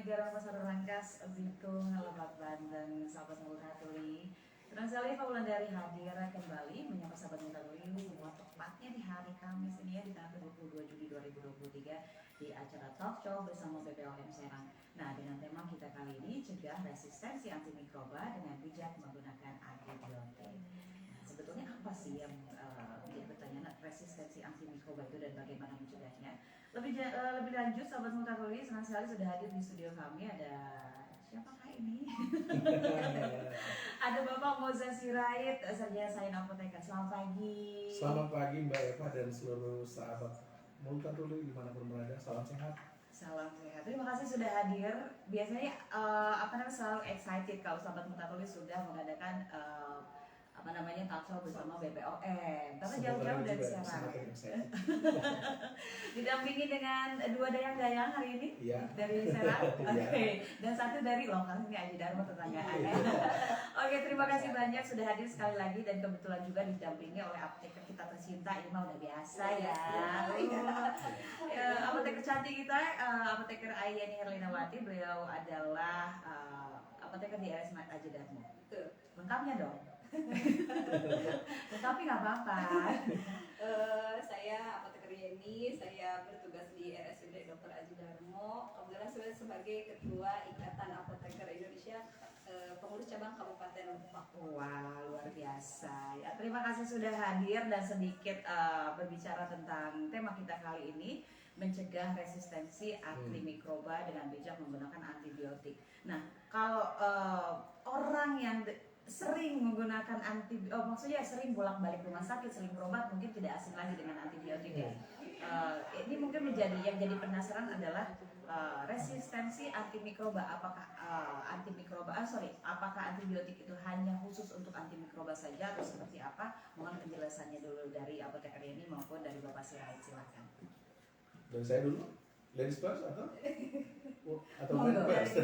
Negara Pasar Rangkas, Bitung, Lebak Banten, sahabat Multatuli. Senang sekali Pak Wulandari hadir kembali menyapa sahabat Multatuli semua tepatnya di hari Kamis ini ya di tanggal 22 Juli 2023 di acara Talk Show bersama BPOM Serang. Nah, dengan tema kita kali ini cegah resistensi antimikroba dengan bijak menggunakan antibiotik. Sebetulnya apa sih yang menjadi pertanyaan resistensi antimikroba itu dan bagaimana mencegahnya? Lebih lanjut, sahabat Multatuli, senang sekali sudah hadir di studio kami. Ada siapakah ini? Ada Bapak Moza Sirait, serta saya apoteker. Selamat pagi. Selamat pagi Mbak Eva dan seluruh sahabat Multatuli dimanapun berada. Salam sehat. Salam sehat. Terima kasih sudah hadir. Biasanya selalu excited kalau sahabat Multatuli sudah mengadakan talk show bersama BPOM. Karena jauh-jauh dari Serang. Didampingi dengan dua dayang-dayang hari ini dari Serang. Oke. Dan satu dari lokal ini Aji Darmo tetanggaan. Oke, terima kasih banyak sudah hadir sekali lagi dan kebetulan juga didampingi oleh apoteker kita tercinta. Ini mah udah biasa ya. Apoteker cantik kita, apoteker Ayeni Herlinawati. Beliau adalah apoteker di RS Aji Darmo. Lengkapnya dong. Tetapi nggak apa-apa. Saya apoteker Yeni, saya bertugas di RSUD Dr. Aji Darmo. Kebetulan saya sebagai Ketua Ikatan Apoteker Indonesia, pengurus cabang Kabupaten Lebak. Wah, luar biasa. Ya, terima kasih sudah hadir dan sedikit berbicara tentang tema kita kali ini, mencegah resistensi antimikroba dengan bijak menggunakan antibiotik. Nah, kalau orang yang sering menggunakan maksudnya sering bolak-balik rumah sakit, sering berobat, mungkin tidak asing lagi dengan antibiotik ya. Ini mungkin yang jadi penasaran adalah resistensi antimikroba. Apakah apakah antibiotik itu hanya khusus untuk antimikroba saja atau seperti apa? Mohon penjelasannya dulu dari apoteker ini maupun dari Bapak Sirait, silakan. Dan saya dulu, ladies first atau men first?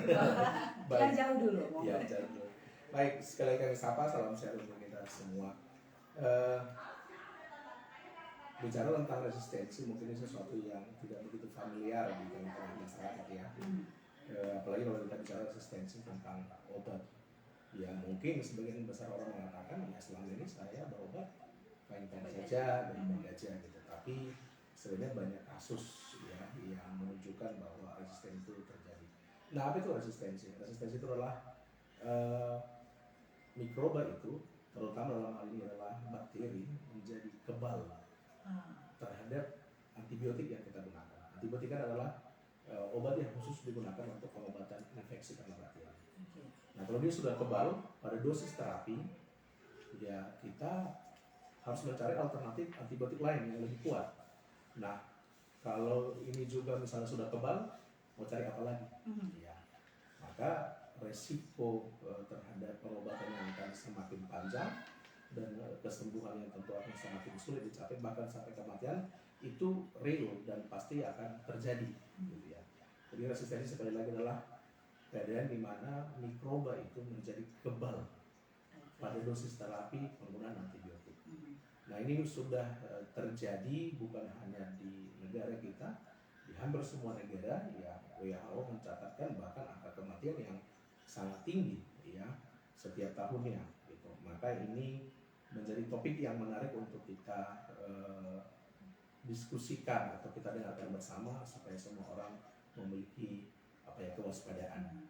Yang jauh dulu. Ya, jauh dulu. Baik, sekali lagi kami sapa, salam sehat untuk kita semua. Bicara tentang resistensi mungkin ini sesuatu yang tidak begitu familiar di tengah-tengah masyarakat ya. Apalagi kalau kita bicara resistensi tentang obat. Ya mungkin sebagian besar orang mengatakan ya selama ini saya berobat fine-fine saja, baik-baik aja gitu. Tapi sebenarnya banyak kasus ya yang menunjukkan bahwa resistensi itu terjadi. Nah, apa itu resistensi? Resistensi itu adalah mikroba itu, terutama dalam hal ini adalah bakteri, menjadi kebal terhadap antibiotik yang kita gunakan. Antibiotik kan adalah obat yang khusus digunakan untuk pengobatan infeksi karena bakteri. Nah, kalau dia sudah kebal pada dosis terapi, ya kita harus mencari alternatif antibiotik lain yang lebih kuat. Nah, kalau ini juga misalnya sudah kebal, mau cari apa lagi? Ya, maka resiko terhadap pengobatan yang akan semakin panjang dan kesembuhan yang tentu akan semakin sulit dicapai, bahkan sampai kematian itu real dan pasti akan terjadi gitu ya. Jadi resistensi sekali lagi adalah keadaan di mana mikroba itu menjadi kebal pada dosis terapi penggunaan antibiotik. Nah, ini sudah terjadi bukan hanya di negara kita, di hampir semua negara ya. WHO mencatatkan bahkan angka kematian yang sangat tinggi ya setiap tahunnya gitu. Maka ini menjadi topik yang menarik untuk kita diskusikan atau kita dengarkan bersama supaya semua orang memiliki kewaspadaan.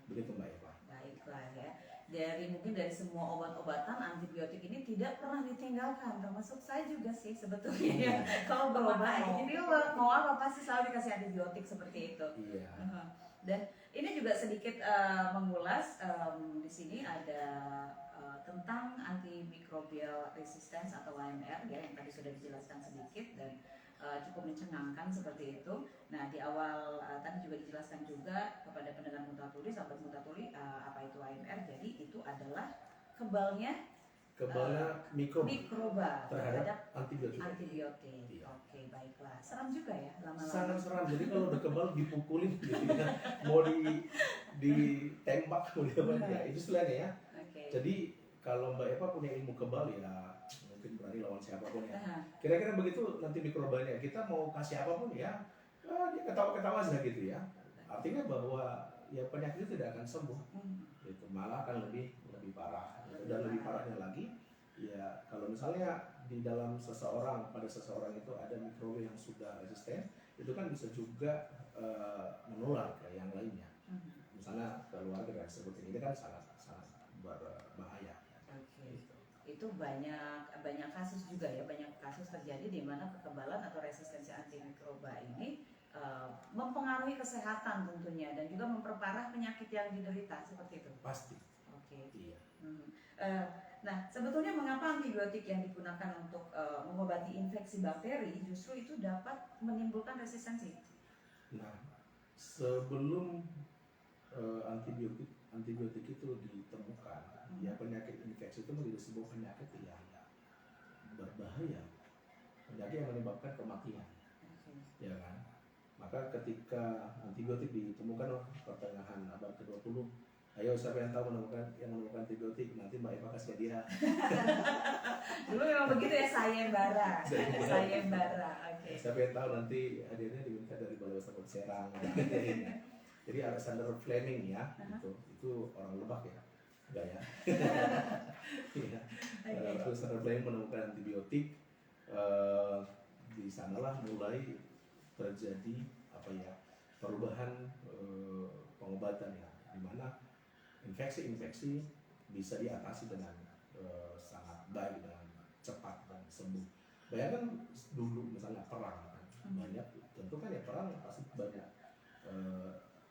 Begitu Mbak Eva. Baiklah ya. Mungkin dari semua obat-obatan, antibiotik ini tidak pernah ditinggalkan, termasuk saya juga sih sebetulnya ya. Kalau berobat ini mau apa pasti selalu dikasih antibiotik seperti itu. Iya. Dan ini juga sedikit mengulas di sini ada tentang antimicrobial resistance atau AMR ya, yang tadi sudah dijelaskan sedikit dan cukup mencengangkan seperti itu. Nah, di awal tadi juga dijelaskan juga kepada pendengar Multatuli, sahabat Multatuli, apa itu AMR. Jadi itu adalah kebalnya mikroba terhadap antibiotik. Iya. Oke, baiklah. Seram juga ya lama-lama. Sangat seram. Jadi kalau udah kebal dipukulin gitu ya. Mau ditembak ya itu istilahnya ya. Okay. Jadi kalau Mbak Eva punya ilmu kebal ya mungkin berani lawan siapapun ya. Kira-kira begitu nanti mikrobanya. Kita mau kasih apapun ya, dia ketawa-ketawa saja gitu ya. artinya bahwa ya penyakit itu tidak akan sembuh, gitu. Malah akan lebih parah. Dan lebih parahnya lagi, ya kalau misalnya di dalam pada seseorang itu ada mikroba yang sudah resisten, itu kan bisa juga menular ke yang lainnya. Misalnya keluarga dan sebagainya, itu kan sangat berbahaya. Gitu. Itu banyak kasus juga ya, banyak kasus terjadi di mana kekebalan atau resistensi antimikroba ini mempengaruhi kesehatan tentunya dan juga memperparah penyakit yang diderita seperti itu. Pasti. Oke. Iya. Nah, sebetulnya mengapa antibiotik yang digunakan untuk mengobati infeksi bakteri justru itu dapat menimbulkan resistensi? Nah, sebelum antibiotik itu ditemukan, ya penyakit infeksi itu menjadi sebuah penyakit yang berbahaya, penyakit yang menyebabkan kematian, ya kan? Maka ketika antibiotik ditemukan pertengahan abad ke-20, ayo siapa yang tahu menemukan antibiotik, nanti Mbak Eva kasih dia. Dulu memang begitu ya, sayembara. Oke. Siapa yang tahu nanti hadiahnya diminta dari Balai Water Serang. Jadi Alexander Fleming ya, itu orang Lebak ya, enggak ya? Alexander Fleming menemukan antibiotik, di sanalah mulai terjadi perubahan pengobatan ya, di mana infeksi-infeksi bisa diatasi dengan sangat baik dan cepat dan sembuh. Bayangkan dulu misalnya perang kan, banyak tentu kan ya perang pasti banyak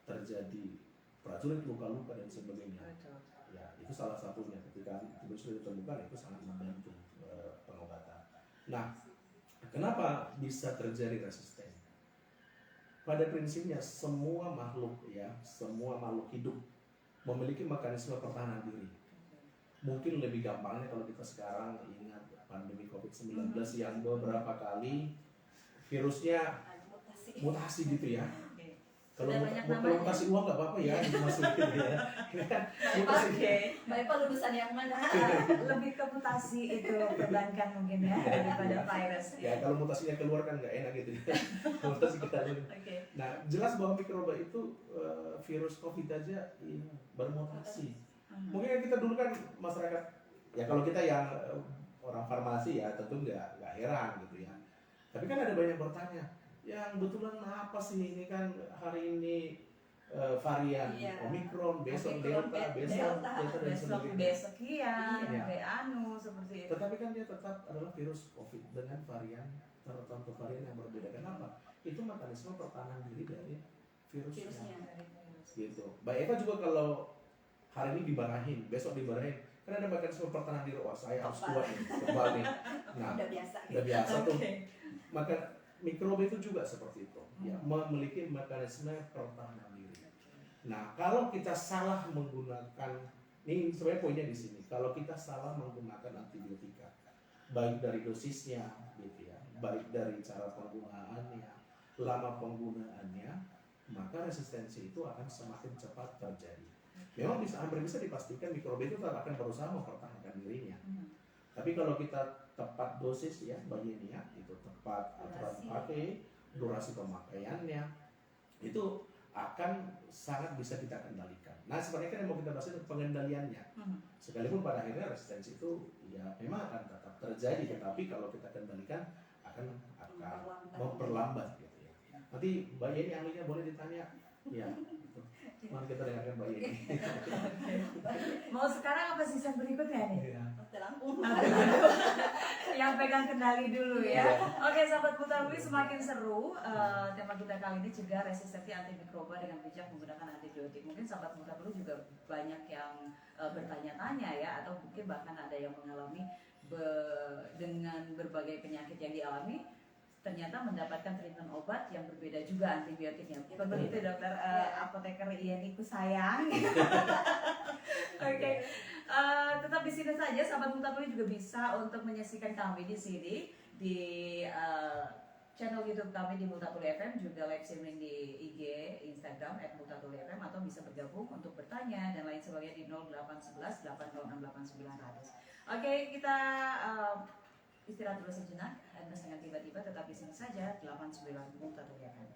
terjadi prajurit luka-luka dan sebagainya. Ya itu salah satunya, ketika antibiotik sudah ditemukan itu sangat membantu pengobatan. Nah, kenapa bisa terjadi resisten? Pada prinsipnya semua makhluk hidup memiliki mekanisme pertahanan diri. Mungkin lebih gampangnya kalau kita sekarang ingat pandemi COVID-19 yang beberapa kali virusnya mutasi gitu ya. Kalau mutasi uang nggak apa-apa ya, dimasukin ya. Mbak Eva lulusan yang mana? Lebih ke mutasi itu perbankan mungkin ya daripada virus. Ya kalau mutasinya keluar kan nggak enak gitu ya. Mutasi kita dulu. Nah jelas bahwa mikroba itu virus COVID aja bermutasi. Mungkin kita dulu kan masyarakat ya, kalau kita yang orang farmasi ya tentu nggak heran gitu ya. Tapi kan ada banyak bertanya, yang betulan apa sih ini kan hari ini varian Omikron, besok Delta, besok dan sebagainya. Seperti itu. Tetapi kan dia tetap adalah virus COVID dengan varian tertentu, varian yang berbeda. Kenapa? Itu mekanisme pertahanan diri dari virusnya. Gitu. Mbak Eva juga kalau hari ini dimarahin, besok dimarahin, kan ada mekanisme pertahanan diri. Wah saya harus kuat nih, kebal nih. Nah, udah biasa tuh. Maka mikroba itu juga seperti itu, ya, memiliki mekanisme pertahanan diri. Nah, kalau kita salah menggunakan, ini sebenarnya poinnya di sini. Kalau kita salah menggunakan antibiotika, baik dari dosisnya, gitu ya, baik dari cara penggunaannya, lama penggunaannya, maka resistensi itu akan semakin cepat terjadi. Memang hampir bisa dipastikan mikroba itu akan berusaha mempertahankan dirinya. Tapi kalau kita tepat dosis ya, bagian ya, itu tepat aturan pakai, durasi pemakaiannya, itu akan sangat bisa kita kendalikan. Nah sebenarnya kan yang mau kita bahas itu pengendaliannya. Sekalipun pada akhirnya resistensi itu ya memang akan tetap terjadi, tetapi kalau kita kendalikan akan memperlambat gitu ya. Nanti Mbak Yeni ahlinya boleh ditanya, ya. Gitu. Mari kita dengarkan Mbak Yeni. Mau sekarang apa season berikutnya nih? Lampung. Yang pegang kendali dulu ya. Oke, sahabat Mutabuli, semakin seru tema kita kali ini, cegah resistensi antimikroba dengan bijak menggunakan antibiotik. Mungkin sahabat Mutabuli juga banyak yang bertanya-tanya ya, atau mungkin bahkan ada yang mengalami dengan berbagai penyakit yang dialami, ternyata mendapatkan treatment obat yang berbeda juga antibiotiknya. Begitu dokter apoteker Ieniku sayang. Oke. Tetap di sini saja, sahabat Mutabuli juga bisa untuk menyaksikan kami di sini di channel YouTube kami di Mutabuli FM, juga live streaming di IG, Instagram @mutabuli_fm, atau bisa bergabung untuk bertanya dan lain sebagainya di 0811 806 8900. Oke, kita istirahat dulu sejenak. Anda sangat tiba-tiba, tetap di sini saja 89 Mutabuli FM.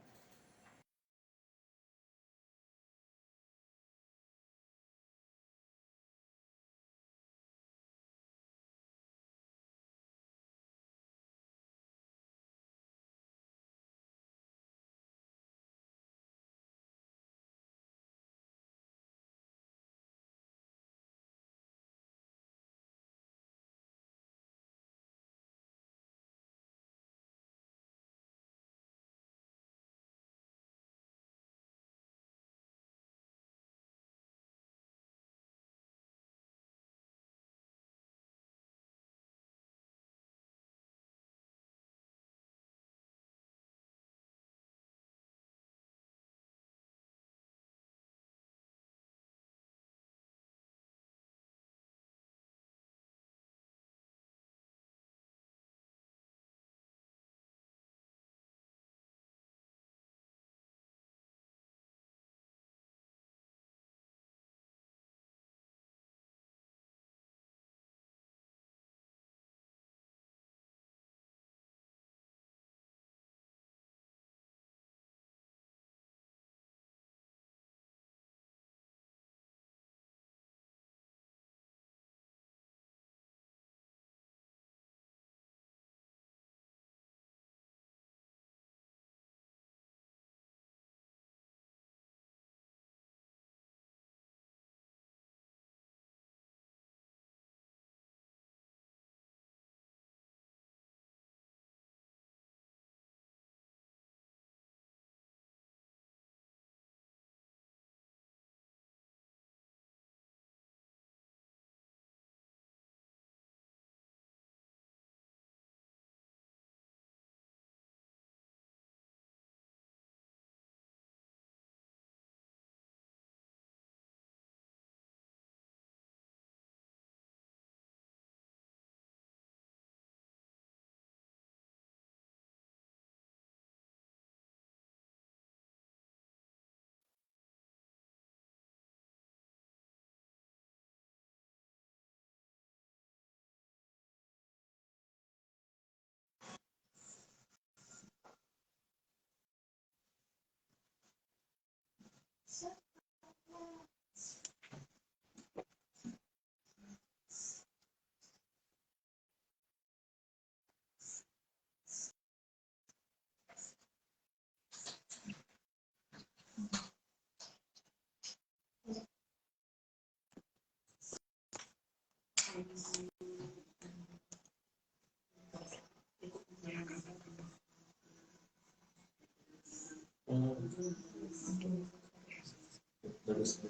bagus.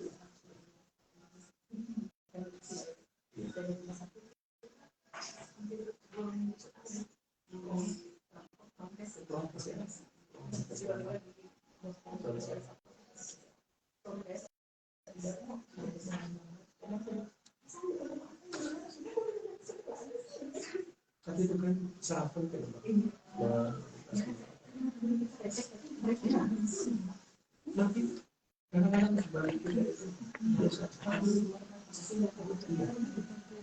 Kan itu kan sangat penting. Nanti kadang-kadang kembali ke biasa.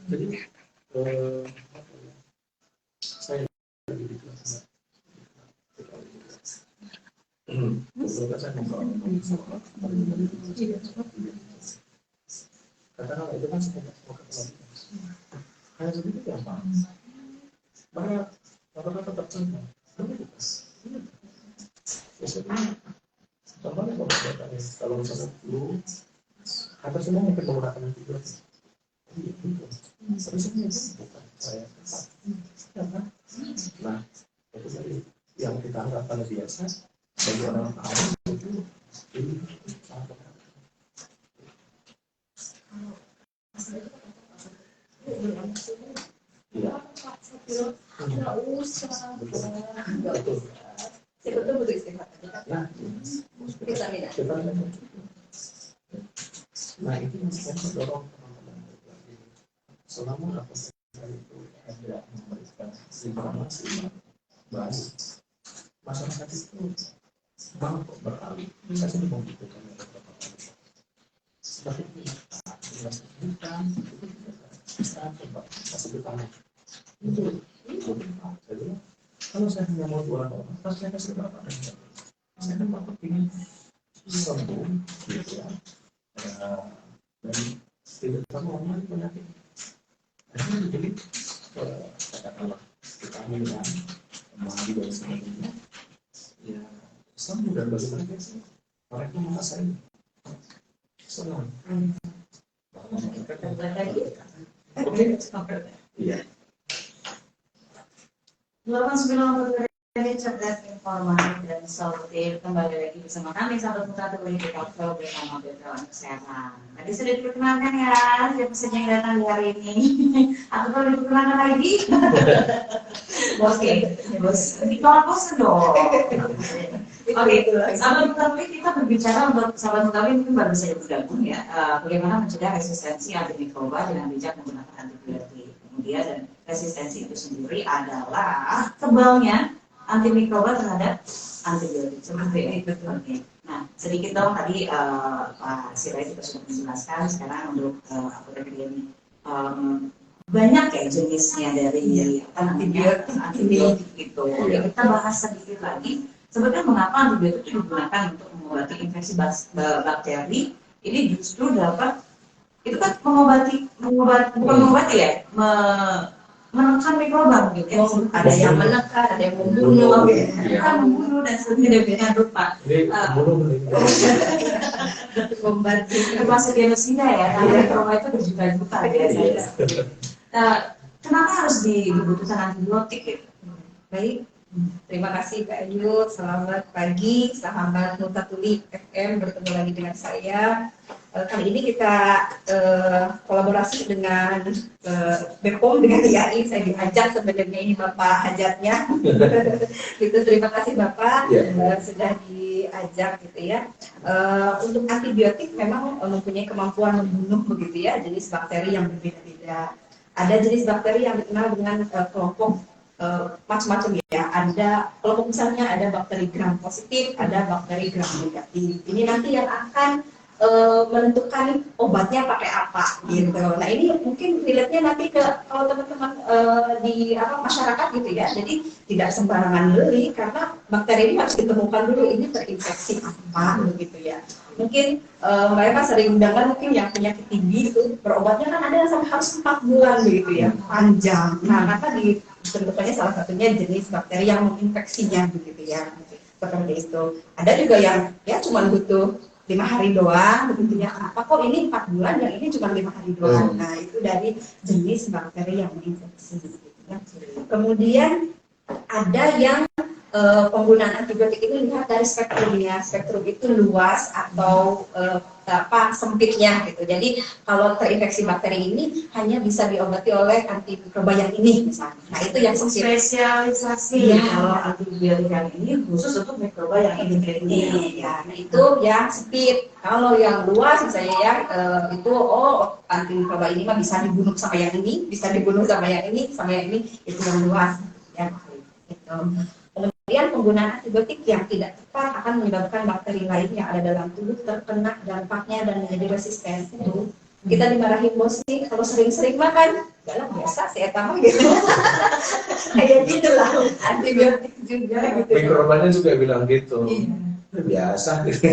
Jadi saya di kelas katakanlah itu kan sebuah kepelatihan. Hanya sedikit gampang. Banyak kata-kata tetap sama. Biasanya contohnya kalau misalnya flu, hampir semua mungkin menggunakan antibiotik. Tapi sebenarnya bukan saya tepat. Nah, itu tadi yang kita anggap pada biasa bagi orang awam itu ini sangat berat. Iya. Nggak usah. Sebetulnya butuh istirahat. Ya. Vitamin. Nah itu yang saya mendorong teman-teman selama apabila itu ada memberikan informasi baru, masyarakat itu mau beralih. Saya sudah membutuhkan beberapa kali. Seperti itu, bukan kita coba kasih bertanya. Itu jadi kalau saya hanya mau jualan orang, pasti saya kasih berapa dan saya kan mau ingin sembuh, gitu ya. Dan tidak sama orang penyakit. Akhirnya jadi katakanlah vitamin dan madu dan sebagainya. Ya, sembuh dan bagaimana biasanya mereka merasakan senang. Oke, iya. Gelombang 9 dari cerdas, informatif, dan solutif. Kembali lagi bersama kami, sahabat muda di Talk Show bersama Background Kesehatan. Tadi sudah diperkenalkan ya, siapa saja yang datang di hari ini. Atau perlu diperkenalkan lagi? Oke, bos, dikeluar bosan dong. Oke, sahabat muda kita berbicara untuk sahabat muda mungkin baru saja bergabung ya. Bagaimana mencegah resistensi antimikroba dengan bijak menggunakan antibiotik. Kemudian dan resistensi itu sendiri adalah kebalnya antimikroba terhadap antibiotik seperti itu. Oke. Nah, sedikit dong tadi Pak Sirait juga sudah menjelaskan sekarang untuk apoteker ini banyak ya jenisnya dari antibiotik itu. Oke, kita bahas sedikit lagi. Sebetulnya mengapa antibiotik itu digunakan untuk mengobati infeksi bakteri? Ini justru dapat itu kan mengobati ya, menekan mikroba gitu ya. Ada yang menekan, ada yang membunuh, kan membunuh dan sebagainya rupa. Membantu termasuk genosida ya, karena mikroba itu berjuta-juta biasanya. Kenapa harus dibutuhkan antibiotik gitu? Baik, terima kasih Kak Ayu. Selamat pagi sahabat Multatuli FM, bertemu lagi dengan saya. Kali ini kita kolaborasi dengan BPOM dengan IAI. Saya diajak sebenarnya ini Bapak Hajatnya. Gitu, terima kasih Bapak sudah diajak gitu ya. Untuk antibiotik memang mempunyai kemampuan membunuh begitu ya jenis bakteri yang berbeda-beda. Ada jenis bakteri yang dikenal dengan kelompok macam-macam ya. Ada kelompok misalnya ada bakteri gram positif, ada bakteri gram negatif. Ini nanti yang akan menentukan obatnya pakai apa gitu. Nah ini mungkin relate-nya nanti ke kalau teman-teman di masyarakat gitu ya. Jadi tidak sembarangan beli karena bakteri ini harus ditemukan dulu ini terinfeksi apa begitu ya. Mungkin mereka sering dengar mungkin yang penyakit TB itu berobatnya kan ada yang sampai harus 4 bulan begitu ya, panjang. Nah karena ditentukannya salah satunya jenis bakteri yang menginfeksinya begitu ya. Seperti itu. Ada juga yang ya cuma butuh 5 hari doang, begitu ya. Apa kok ini 4 bulan, yang ini cuma 5 hari doang. Nah itu dari jenis bakteri yang menginfeksi. Gitu ya. Kemudian ada yang penggunaan antibiotik ini lihat dari spektrumnya. Spektrum itu luas atau sempitnya gitu. Jadi kalau terinfeksi bakteri ini hanya bisa diobati oleh antimikroba yang ini misalnya. Nah itu yang sempit. Spesialisasi Ya. kalau antibiotik yang ini khusus untuk mikroba yang ini. Ya, nah itu yang sempit. Kalau yang luas misalnya ya itu antimikroba ini mah bisa dibunuh sama yang ini, bisa dibunuh sama yang ini, itu yang luas ya. Gitu. Kemudian penggunaan antibiotik yang tidak tepat akan menyebabkan bakteri lain yang ada dalam tubuh terkena dampaknya dan menjadi resisten. Itu kita dimarahin bos nih kalau sering-sering makan, dalam biasa saya tambah gitu. Kayak gitu lah antibiotik juga gitu. Mikrobanya juga bilang gitu. Biasa gitu.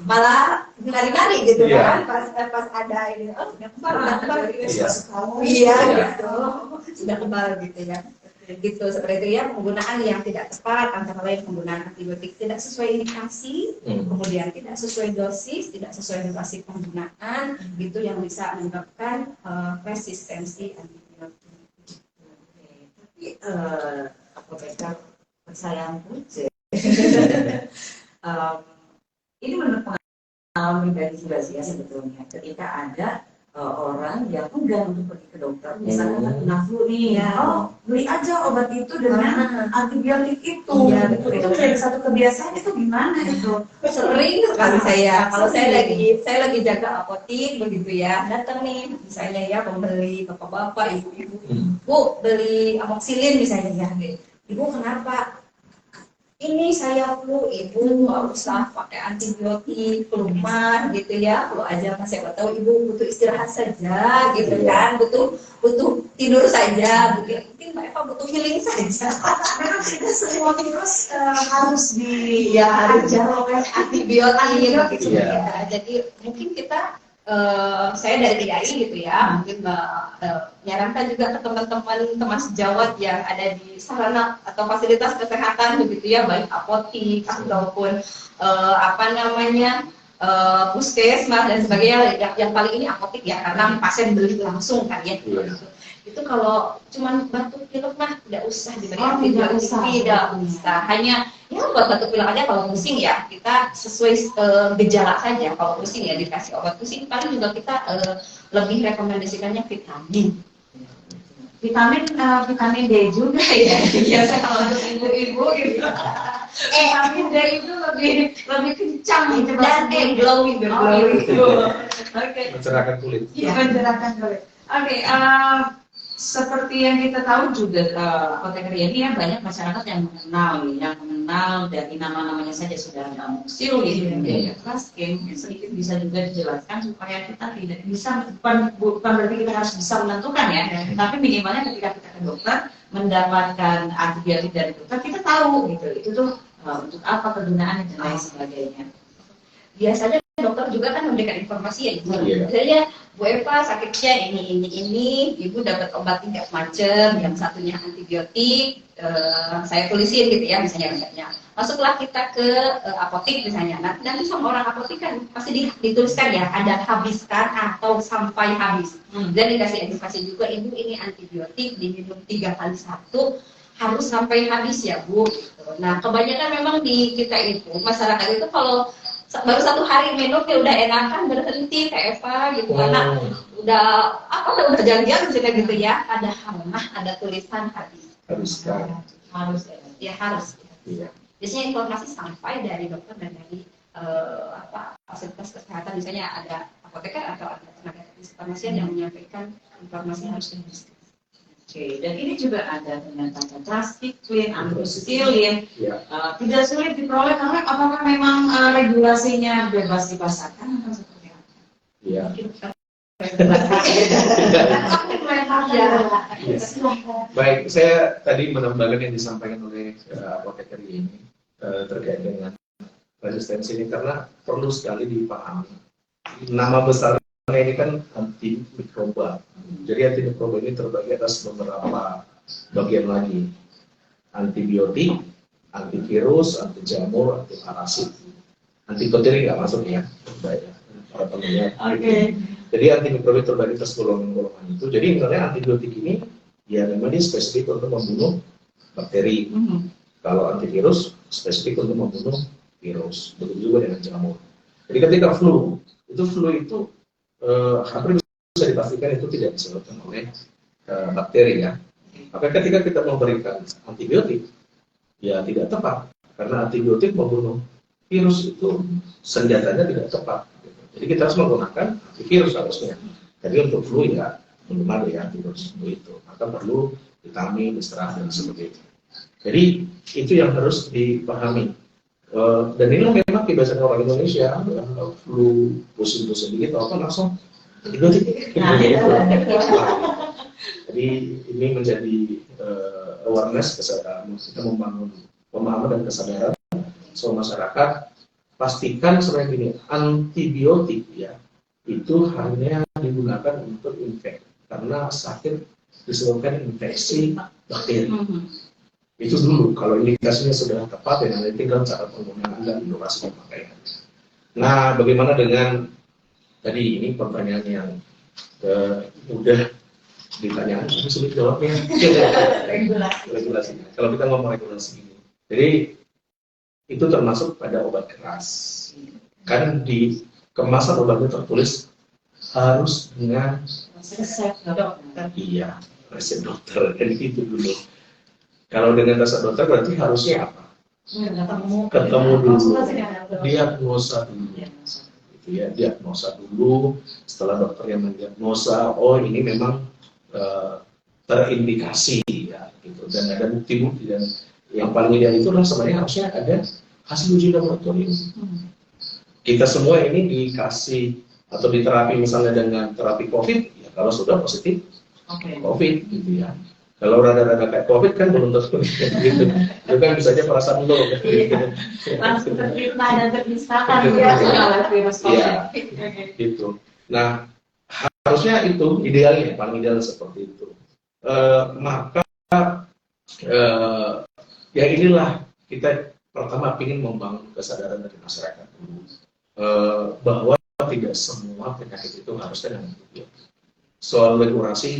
Malah lari-lari gitu Iya. kan pas ada ini sudah kebal gitu. Iya. Iya gitu. Sudah kebal gitu ya. Gitu seperti itu ya, penggunaan yang tidak tepat antara lain penggunaan antibiotik tidak sesuai indikasi, kemudian tidak sesuai dosis, tidak sesuai durasi penggunaan, gitu yang bisa menyebabkan resistensi antibiotik. Tapi apoteker kesayanganku, ini menurut pengalaman pribadi juga sih ya sebetulnya, ketika ada orang yang enggan untuk pergi ke dokter, misalnya kena flu nih, beli aja obat itu dengan antibiotik itu. Iya, Itu menjadi satu kebiasaan, itu gimana itu? Sering sekali saya, kalau saya lagi jaga apotik begitu ya, datang nih misalnya ya pembeli bapak-bapak, ibu-ibu, Bu beli amoxicillin misalnya ya, Ibu kenapa? Ini saya flu, ibu nggak usah pakai antibiotik, peluman gitu ya, kalau aja mas saya tahu ibu butuh istirahat saja gitu kan, butuh tidur saja, mungkin Mbak Eva butuh healing saja. Karena kita semua virus harus harus oleh antibiotik gitu Iya. ya. Jadi mungkin kita saya dari TDI gitu ya, mungkin menyarankan juga ke teman-teman sejawat yang ada di sarana atau fasilitas kesehatan begitu ya, baik apotik ataupun puskesmas dan sebagainya. Yang paling ini apotik ya, karena pasien beli langsung kan ya. Itu kalau cuman batuk pilek mah tidak usah diberi antibiotik, tidak usah. Hanya ya buat batuk pilek aja, kalau pusing ya kita sesuai gejala saja. Kalau pusing ya dikasih obat pusing, paling juga kita lebih rekomendasikannya vitamin. Vitamin D juga ya. Biasa kalau untuk ibu-ibu gitu. Vitamin D itu lebih kencang gitu. Dan glowing. Oke. Mencerahkan kulit. Iya, mencerahkan kulit. Oke, seperti yang kita tahu juga apoteker ini ya, banyak masyarakat yang mengenal dari nama-namanya saja sudah ada amoxicillin, ya, Claskin. Sedikit bisa juga dijelaskan supaya kita tidak bisa, bukan berarti kita harus bisa menentukan ya, tapi minimalnya ketika kita ke dokter mendapatkan antibiotik dari dokter, kita tahu gitu, itu tuh untuk apa kegunaannya dan lain sebagainya. Biasanya dokter juga kan memberikan informasi ya ibu. Iya. Misalnya Bu Eva sakitnya ini, ibu dapat obat 3 macam, yang satunya antibiotik, saya tulisin gitu ya misalnya resepnya. Masuklah kita ke apotik misalnya, nanti sama orang apotik kan pasti dituliskan ya, ada habiskan atau sampai habis. Dan dikasih edukasi juga, ibu ini antibiotik diminum 3 kali 1, harus sampai habis ya Bu. Nah kebanyakan memang di kita itu, masyarakat itu kalau baru 1 hari minum ya udah enakan berhenti kayak Eva gitu, karena udah janjian gitu ya, ada ada tulisan Habiskan. harus. Iya. Biasanya informasi sampai dari dokter dan dari fasilitas kesehatan, misalnya ada apoteker atau ada tenaga kefarmasian yang menyampaikan informasi harus dihapuskan. Oke, dan ini juga ada ternyata Claskin, amoxicillin, tidak sulit diperoleh karena apakah memang regulasinya bebas dipasarkan atau seperti apa? Iya. Baik, saya tadi menambahkan yang disampaikan oleh apoteker ini terkait dengan resistensi ini, karena perlu sekali dipahami. Nama besarnya ini kan antimikroba. Jadi antimikroba ini terbagi atas beberapa bagian lagi. Antibiotik, antivirus, anti jamur, anti parasit. Antibakteri nggak masuk ya, para pendengar. Oke. Jadi antimikroba terbagi atas golongan-golongan itu. Jadi misalnya antibiotik ini ya memang dia spesifik untuk membunuh bakteri. Kalau antivirus spesifik untuk membunuh virus. Begitu juga dengan jamur. Jadi ketika flu itu hampir bisa dipastikan itu tidak disebabkan oleh bakteri ya. Maka ketika kita memberikan antibiotik, ya tidak tepat karena antibiotik membunuh virus itu senjatanya tidak tepat. Jadi kita harus menggunakan antivirus harusnya. Jadi untuk flu ya belum ada ya antivirus flu itu, maka perlu vitamin, istirahat dan sebagainya. Jadi itu yang harus dipahami. Dan ini memang kebiasaan orang Indonesia, flu, pusing-pusing dikit, apa langsung antibiotik. Jadi ini menjadi awareness kesadaran, kita membangun pemahaman dan kesadaran soal masyarakat. Pastikan sebenarnya gini, antibiotik ya itu hanya digunakan untuk infeksi karena sakit disebabkan infeksi bakteri. Itu dulu, kalau indikasinya sudah tepat ya nanti tinggal cara penggunaan dan durasi pemakaian. Nah, bagaimana dengan tadi ini pertanyaan yang mudah ditanyakan, tapi sulit jawabnya. Regulasi. Kalau kita ngomong regulasi ini, jadi itu termasuk pada obat keras. Kan di kemasan obatnya tertulis harus dengan resep dokter. Iya, resep dokter. Jadi itu dulu. Kalau dengan resep dokter berarti harusnya apa? Ketemu dulu, diagnosa dulu. Gitu ya, diagnosa dulu. Setelah dokternya mendiagnosa, oh ini memang terindikasi ya, gitu. Dan ada bukti-bukti dan yang paling ideal itu sebenarnya harusnya ada hasil uji laboratorium. Kita semua ini dikasih atau diterapi misalnya dengan terapi COVID, ya kalau sudah positif COVID gitu ya. Kalau rada-rada kayak COVID kan belum tentu gitu. Itu kan bisa aja perasaan lo. Langsung terfitnah dan ternistakan ya oleh virus COVID. Gitu. Nah, harusnya itu idealnya, paling ideal seperti itu. Maka ya inilah kita pertama ingin membangun kesadaran dari masyarakat bahwa tidak semua penyakit itu harus dengan antibiotik. Soal regulasi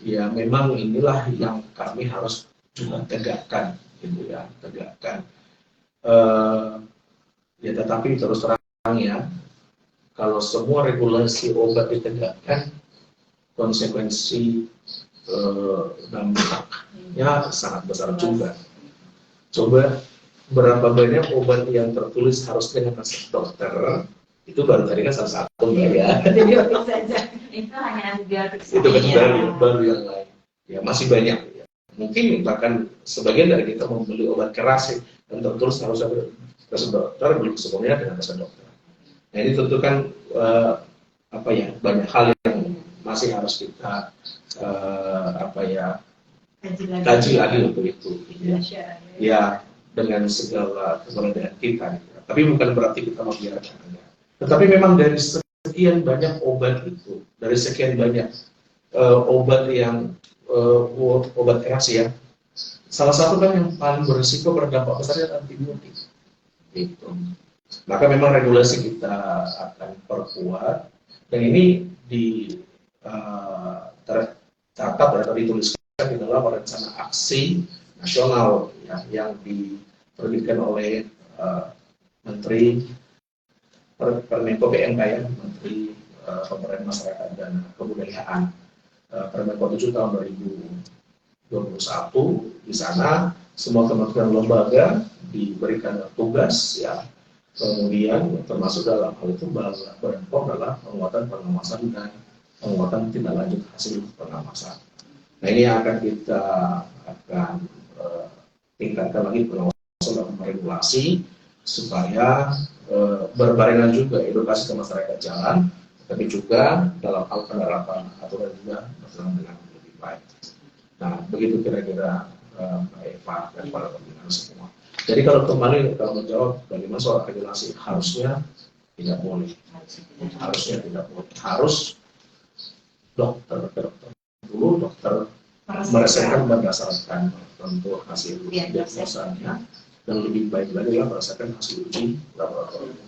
ya memang inilah yang kami harus juga tegakkan, gitu ya, tegakkan. Ya tetapi terus terang ya, kalau semua regulasi obat ditegakkan, konsekuensi dampaknya sangat besar juga. Coba berapa banyak obat yang tertulis harus dengan resep dokter, itu baru tadi kan salah satu ya. Antibiotik saja. Itu hanya antibiotik saja. Itu kan baru yang lain. Ya masih banyak. Ya. Mungkin bahkan sebagian dari kita membeli obat keras dan tertulis harus ada resep dokter, belum semuanya dengan resep dokter. Nah ini tentu kan banyak hal yang masih harus kita kaji lagi untuk itu. Ya dengan segala keberadaan kita. Tapi bukan berarti kita membiarkannya. Tetapi memang dari sekian banyak obat itu, dari sekian banyak obat yang obat keras ya, salah satu kan yang paling berisiko berdampak besar adalah antibiotik. Gitu. Maka memang regulasi kita akan perkuat dan ini tercatat atau dituliskan di dalam rencana aksi nasional ya, yang diterbitkan oleh Menteri Permenko PMK ya, Menteri Pemberdayaan Masyarakat dan Kebudayaan Permenko 7 tahun 2021. Di sana semua kementerian lembaga diberikan tugas ya, kemudian termasuk dalam hal itu Badan POM adalah penguatan pengawasan dan penguatan tindak lanjut hasil pengawasan. Nah ini yang akan kita tingkatkan lagi pengawasan dan regulasi supaya berbarengan juga edukasi ke masyarakat jalan, tapi juga dalam hal penerapan aturan juga berjalan dengan lebih baik. Nah begitu kira-kira Mbak Eva dan para pembina semua. Jadi kalau menjawab bagaimana soal regulasi, harusnya tidak boleh, harus dokter dulu, dokter meresepkan berdasarkan tentu hasil diagnosanya dan lebih baik lagi adalah berdasarkan hasil uji laboratorium.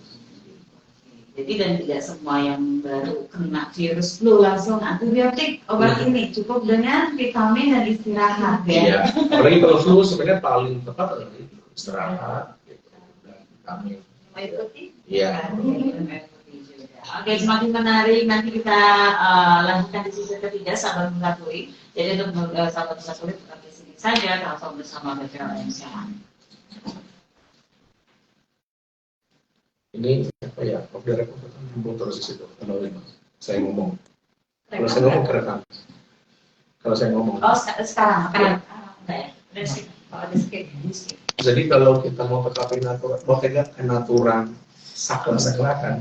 Jadi dan tidak semua yang baru kena virus flu langsung antibiotik obat ini, cukup dengan vitamin dan istirahat ya. Iya, apalagi kalau flu sebenarnya paling tepat adalah istirahat gitu. Dan Amin. Air putih? Iya. Oke, semakin menarik. Nanti kita lanjutkan di sesi ketiga, sahabat Mengkatui. Jadi untuk sahabat Mengkatui tetap di sini saja, tetap bersama BPLN sekarang. Ini apa ya? Off the record terus di situ. Saya ngomong. Kalau saya ngomong kerekam. Kalau saya ngomong. Oh, sekarang. Enggak ya? Jadi kalau kita mau tetapin aturan, mau tegakkan aturan sakral-sakrakan,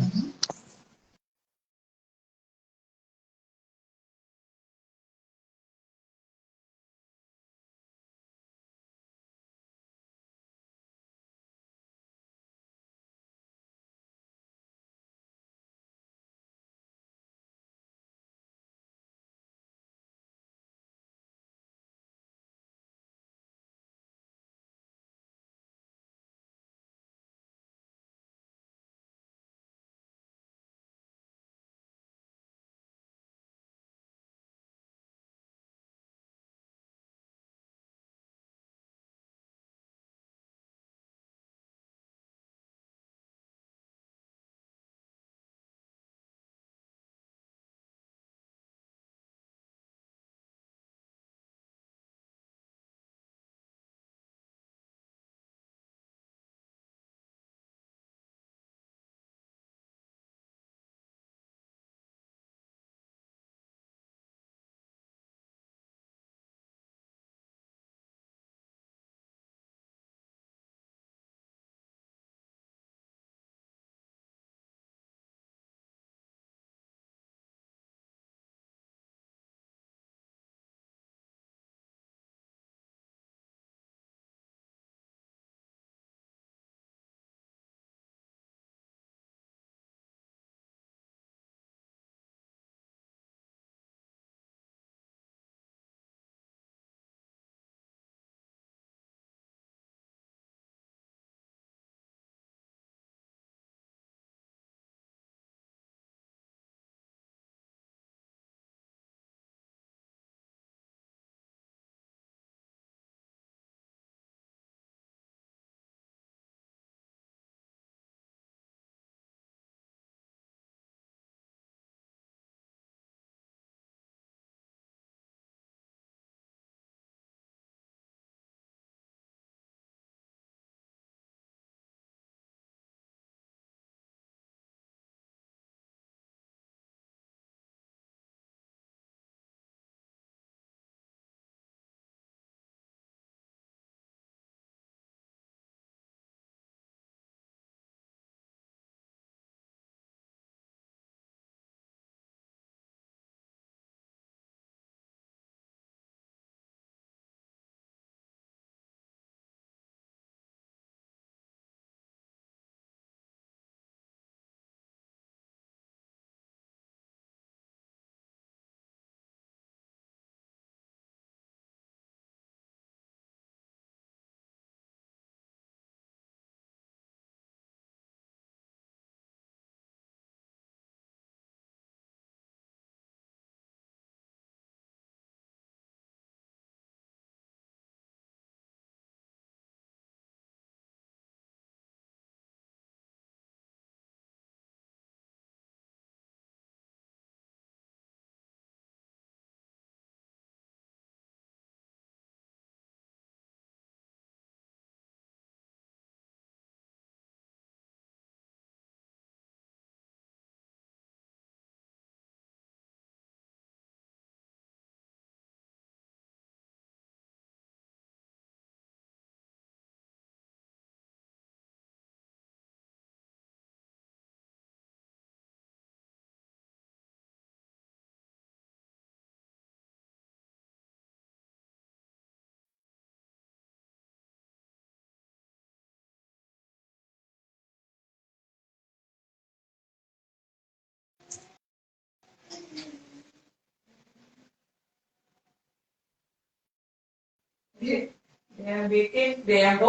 Dia bikin, dia yang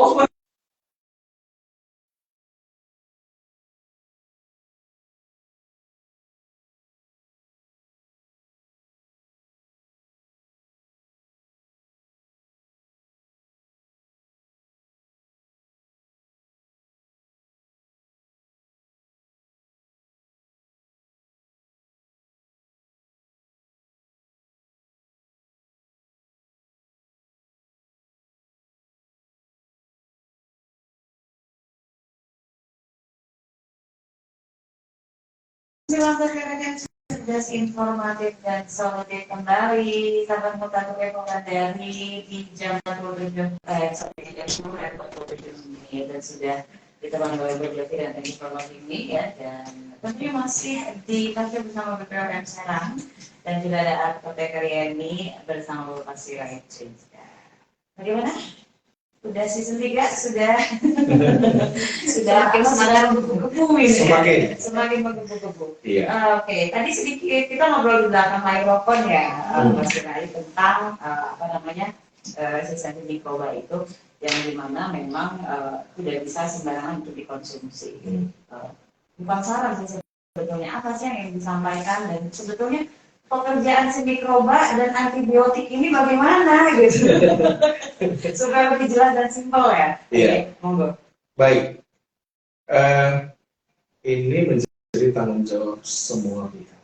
langsung rekan cerdas, informatif dan solutif kembali. Sahabat Mutaku Epokan dari di jam 47 sampai jam 10:47 menit dan sudah ditemani oleh Berjovi dan informasi ini ya, dan tentunya masih di pasir bersama BPOM Serang dan juga ada Apoteker Yeni bersama Bapak Sirait juga. Bagaimana? Sudah season 3 sudah Semakin semangat menggebu-gebu ini. Semakin menggebu-gebu. Iya. Oke, tadi sedikit kita ngobrol di belakang mikrofon ya, Mas Sirait, tentang resistensi mikroba itu yang dimana memang tidak bisa sembarangan untuk dikonsumsi. Bukan saran sih sebetulnya, apa sih yang disampaikan dan sebetulnya pekerjaan si mikroba dan antibiotik ini bagaimana gitu supaya lebih jelas dan simpel ya. Iya. Monggo. Baik. Ini menjadi tanggung jawab semua pihak,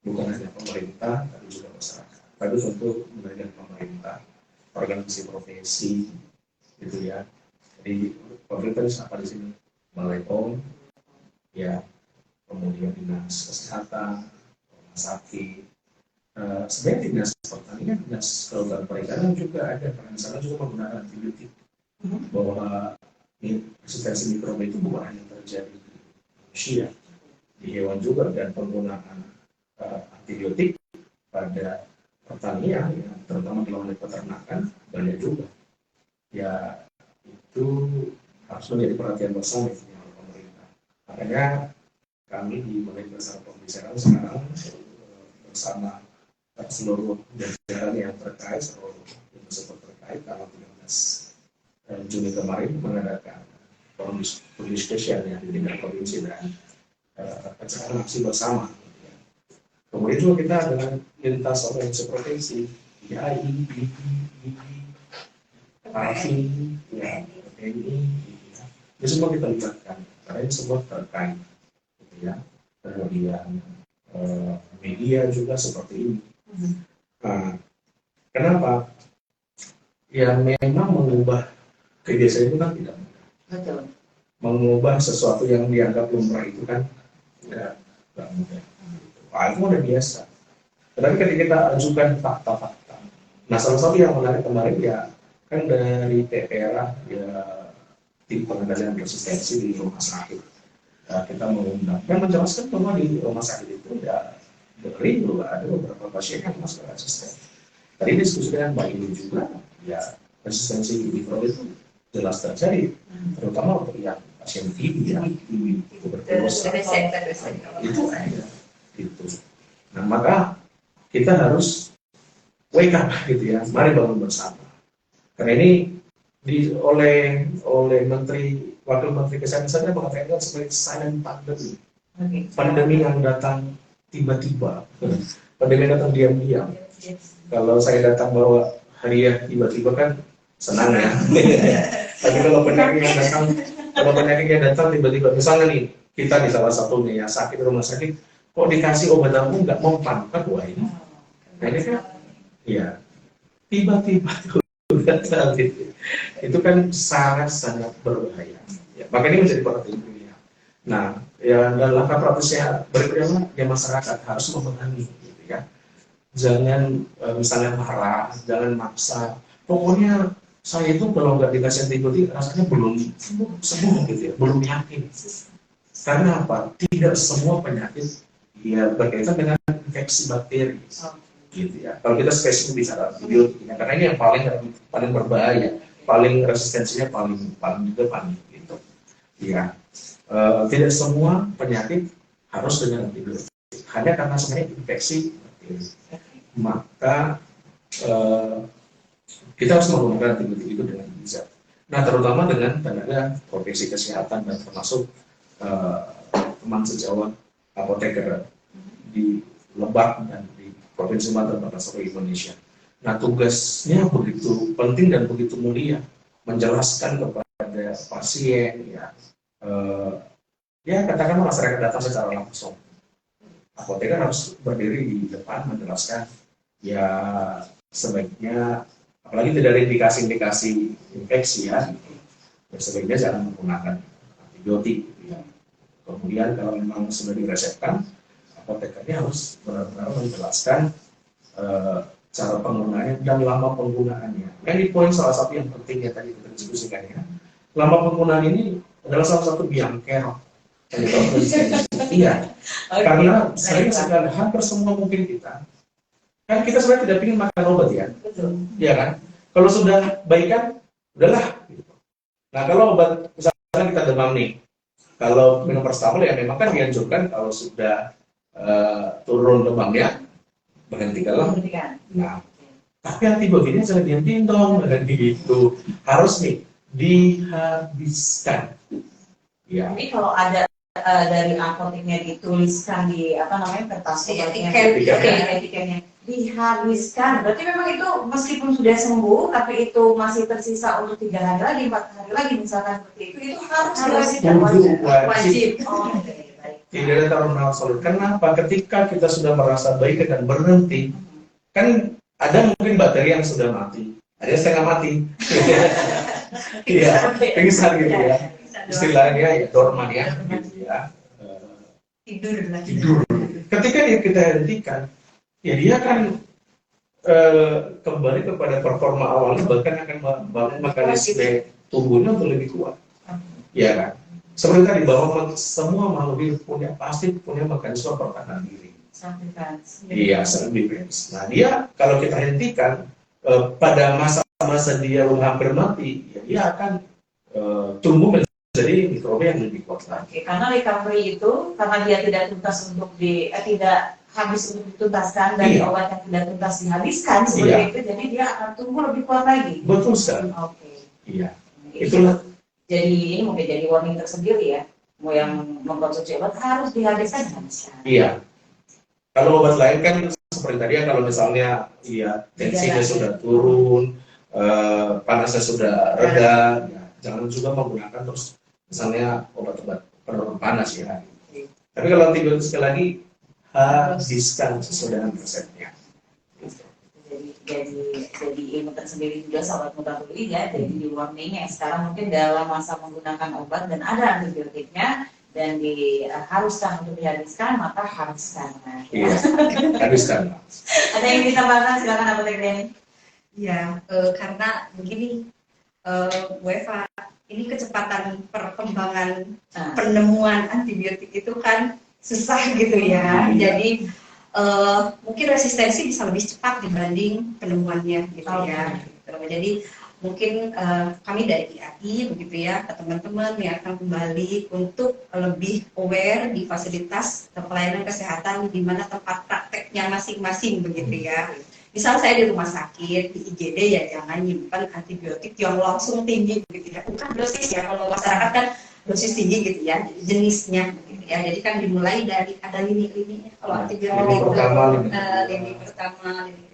bukan hanya pemerintah tapi juga masyarakat. Tapi tentu dengan pemerintah, organisasi profesi, gitu ya. Jadi pemerintah apa di sini? Balai POM, ya, kemudian dinas kesehatan, rumah sakit. Sebenarnya dinas pertanian, dinas kelautan perikanan juga ada, karena di sana juga menggunakan antibiotik. Bahwa resistensi mikroba itu bukan hanya terjadi di manusia, di hewan juga, dan penggunaan antibiotik pada pertanian, ya, terutama di unit peternakan, banyak juga. Ya, itu harus menjadi perhatian bersama oleh pemerintah. Makanya kami di Balai Besar Pembicaraan sekarang bersama seluruh jajaran yang terkait, seluruh unsur terkait, tanggal 13 Juni kemarin mengadakan forum spesial yang di tingkat provinsi dan acara aksi bersama. Kemudian juga kita dengan lintas organisasi provinsi, IAI, Parvi, ya, TNI, ya. Ini semua kita libatkan, karena ini semua terkait, gitu ya. Kemudian media juga seperti ini. Nah, kenapa? Ya memang mengubah kebiasaan itu kan tidak mudah. Betul. Mengubah sesuatu yang dianggap lumrah itu kan tidak mudah. Itu udah biasa. Tetapi ketika kita ajukan fakta-fakta, nah salah satu yang menarik kemarin ya kan dari TPRA, ya, tim pengendalian resistensi di rumah sakit. Kita mengundang dan menjelaskan bahwa di rumah sakit itu ya dari dulu ada beberapa pasien yang masuk resisten. Tadi diskusi dengan Mbak Ini juga, ya resistensi mikroba itu jelas terjadi, terutama untuk yang pasien TB, ya, tuberkulosis itu ada. Gitu. Nah, maka kita harus wake up, gitu ya. Mari bangun bersama. Karena ini oleh Wakil Menteri Kesehatan saya mengatakan sebagai silent pandemi. Pandemi yang datang tiba-tiba. Pandemi yang datang diam-diam. Kalau saya datang bawa hadiah tiba-tiba kan senang ya. Tapi kalau penyakit yang datang tiba-tiba, misalnya nih kita di salah satunya ya sakit rumah sakit, kok dikasih obat ampuh nggak mempan, kan wah ini. Nah ini kan, ya tiba-tiba itu kan sangat berbahaya. Ya, makanya ini menjadi perhatian dunia. Nah, ya dan langkah prosesnya berikutnya ya masyarakat harus memahami, gitu ya. Jangan misalnya marah, jangan maksa. Pokoknya saya itu kalau nggak dikasih antibiotik rasanya belum sembuh, gitu ya, belum yakin. Karena apa? Tidak semua penyakit ya berkaitan dengan infeksi bakteri, gitu ya. Kalau kita spesifik bicara antibiotik, ya, karena ini yang paling berbahaya, paling resistensinya paling gitu. Ya, tidak semua penyakit harus dengan antibiotik. Hanya karena sebenarnya infeksi bakteri, maka kita harus menggunakan antibiotik itu dengan bijak. Nah, terutama dengan tenaga profesi kesehatan dan termasuk teman sejawat apoteker di Lebak dan di Provinsi Sumatera Barat seluruh Indonesia. Nah, tugasnya begitu penting dan begitu mulia menjelaskan kepada pasien, ya, ya katakanlah masyarakat datang secara langsung. Apoteker harus berdiri di depan menjelaskan, ya sebaiknya, apalagi tidak ada indikasi infeksi, ya, sebaiknya jangan menggunakan antibiotik, ya. Kemudian kalau memang sudah diresepkan, apotekernya harus benar-benar menjelaskan cara penggunaannya dan lama penggunaannya. Yang di poin salah satu yang penting ya tadi kita diskusikan ya. Lama penggunaan ini adalah salah satu biang kerok. Iya, karena sering sekali hampir semua mungkin kita, kan kita sebenarnya tidak ingin makan obat ya, iya kan? Kalau sudah baikan, udahlah. Gitu. Nah kalau obat, misalnya kita demam nih, kalau minum paracetamol ya memang kan dianjurkan kalau sudah turun demamnya, berhentikanlah. Nah, tapi antibiotiknya jangan dihentikan dong, dan gitu. Harus nih dihabiskan. Ya. Jadi kalau ada dari apoteknya dituliskan di apa namanya kertas etiketnya dihabiskan, berarti memang itu meskipun sudah sembuh tapi itu masih tersisa untuk 3 hari lagi, 4 hari lagi misalkan seperti itu harus wajib. Oh, baik. Tidak ada taruh absolut. Kenapa? Ketika kita sudah merasa baik dan berhenti, kan ada mungkin bakteri yang sudah mati, ada yang setengah mati. Iya, pingsan gitu ya. Istilahnya ya dorman ya, gitu ya. Tidur. Ketika kita hentikan, ya dia akan kembali kepada performa awalnya, bahkan akan membangun mekanisme tubuhnya untuk lebih kuat. Ya kan? Seperti tadi bahwa semua makhluk hidup pasti punya mekanisme pertahanan diri. Iya, self defense. Nah dia kalau kita hentikan pada masa-masa dia hampir mati, ya dia akan tumbuh menjadi mikroba yang lebih kuat lagi. Karena recovery itu karena dia tidak tuntas untuk tidak habis untuk dituntaskan dan obat yang tidak tuntas dihabiskan seperti itu, jadi dia akan tumbuh lebih kuat lagi. Betul sekali. Iya. Itulah. Jadi ini mungkin jadi warning tersendiri ya. Mau yang mengkonsumsi obat harus dihabiskan. Iya. Kalau obat lain kan seperti tadi ya, kalau misalnya tensinya sudah turun, panasnya sudah reda, ya, jangan juga menggunakan terus misalnya obat-obat panas ya. Tapi kalau antibiotik sekali lagi habiskan sesuai dengan resepnya. Jadi ilmu tersendiri juga sahabat mutatuli ya. Jadi di warningnya sekarang mungkin dalam masa menggunakan obat dan ada antibiotiknya dan haruskan untuk dihabiskan, maka habiskan. Iya, habiskan. Ada yang ditambahkan, silakan apotek Deni. Ya, karena begini, Bu Eva, ini kecepatan perkembangan penemuan antibiotik itu kan susah gitu ya. Jadi mungkin resistensi bisa lebih cepat dibanding penemuannya gitu ya. Gitu. Jadi mungkin kami dari IAI begitu ya, ke teman-teman yang akan kembali untuk lebih aware di fasilitas pelayanan kesehatan di mana tempat prakteknya masing-masing begitu ya. Misal saya di rumah sakit, di IGD ya jangan nyimpan antibiotik yang langsung tinggi begitu ya. Bukan dosis ya, kalau masyarakat kan dosis tinggi gitu ya, jenisnya gitu ya. Jadi kan dimulai dari ada lini-lininya. Kalau antibiotik lini pertama, lini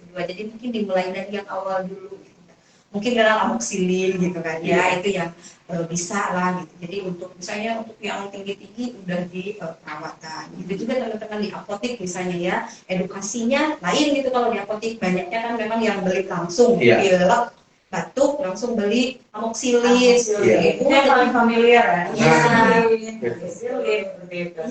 kedua. Jadi mungkin dimulai dari yang awal dulu. Gitu. Mungkin dengan amoxicillin gitu kan ya, itu yang bisa lah gitu. Jadi untuk misalnya untuk yang tinggi-tinggi udah di perawatan. Gitu juga teman-teman di apotek misalnya ya, edukasinya lain gitu. Kalau di apotek banyaknya kan memang yang beli langsung pilek, batuk langsung beli amoxicillin. Itu yang paling familiar ya.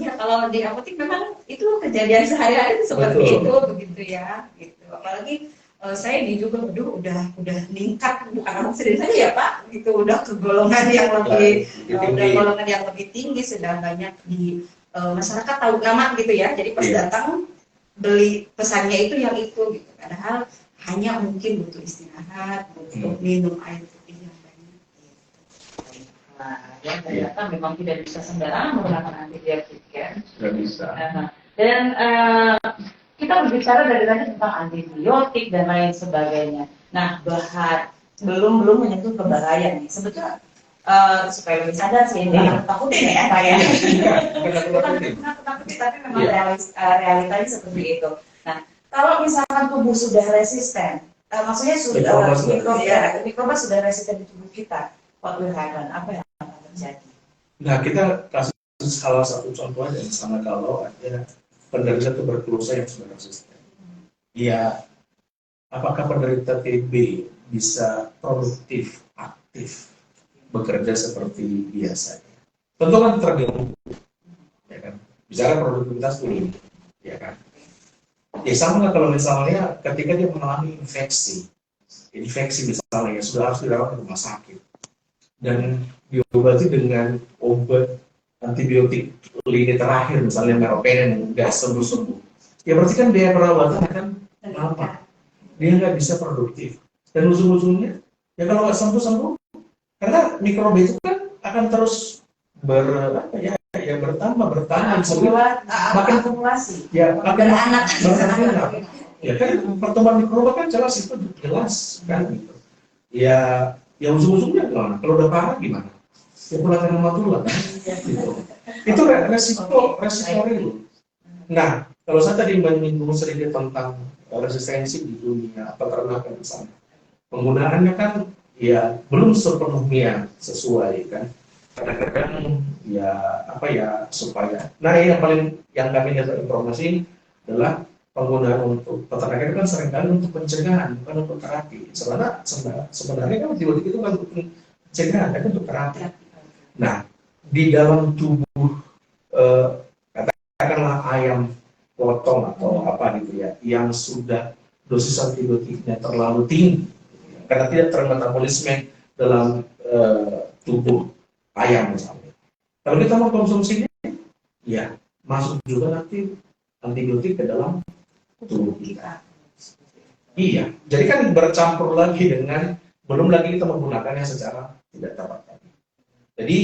Iya, kalau di apotek memang itu kejadian sehari-hari seperti itu begitu ya. Gitu. Apalagi saya juga udah meningkat, bukan amoxicillin saja ya Pak, gitu udah ke golongan yang lebih tinggi, sudah banyak di masyarakat tahu nama gitu ya. Jadi pas datang beli pesannya itu yang itu gitu. Padahal hanya mungkin butuh istirahat, butuh minum air putih yang banyak. Nah, ya ternyata memang tidak bisa sembarangan menggunakan antibiotik kan? Tidak bisa. Dan kita berbicara dari tadi tentang antibiotik dan lain sebagainya. Nah, belum menyentuh kebahayaan nih. Sebetulnya supaya lebih sadar sih, ini takutin ya saya. Bukan takutin, tapi memang realitanya seperti itu. Nah, kalau misalkan tubuh sudah resisten, maksudnya mikroba sudah resisten di tubuh kita, what will happen? Apa yang akan terjadi? Nah, kita kasih salah satu contoh aja, misalnya kalau ada penderita tuberkulosa yang sudah resisten. Ya, apakah penderita TB bisa produktif, aktif, bekerja seperti biasanya? Tentu kan tergantung. Bicara produktivitas dulu, ya kan? Ya sama kalau misalnya ketika dia mengalami infeksi misalnya sudah harus dirawat di rumah sakit dan diobati dengan obat antibiotik lini terakhir misalnya meropenem nggak sembuh, ya berarti kan biaya perawatan akan lama, dia nggak bisa produktif dan ujung-ujungnya ya kalau nggak sembuh karena mikroba itu kan akan terus bertambah makin akumulasi. Ya, makin beranak. Ya kan pertemuan mikroba kan jelas itu jelas kan gitu. Ya ujung-ujungnya gimana? Kalau udah parah gimana? Ya pulang ke rumah dulu kan. Gitu. Itu resiko real. Nah, kalau saya tadi menyinggung sedikit tentang resistensi di dunia peternakan misalnya, penggunaannya kan ya belum sepenuhnya sesuai kan. Kadang-kadang supaya yang kami dapat informasi adalah penggunaan untuk peternakan itu kan seringkali untuk pencegahan bukan untuk terapi. Sebenarnya kan antibiotik itu kan untuk pencegahan tapi untuk terapi. Nah, di dalam tubuh katakanlah ayam potong atau apa gitu ya yang sudah dosis antibiotiknya terlalu tinggi karena tidak termetabolisme dalam tubuh ayam misalnya. Kalau kita mau konsumsinya, ya masuk juga nanti antibiotik ke dalam tubuh kita. Iya, jadi kan bercampur lagi dengan belum lagi kita menggunakannya secara tidak tepat tadi. Jadi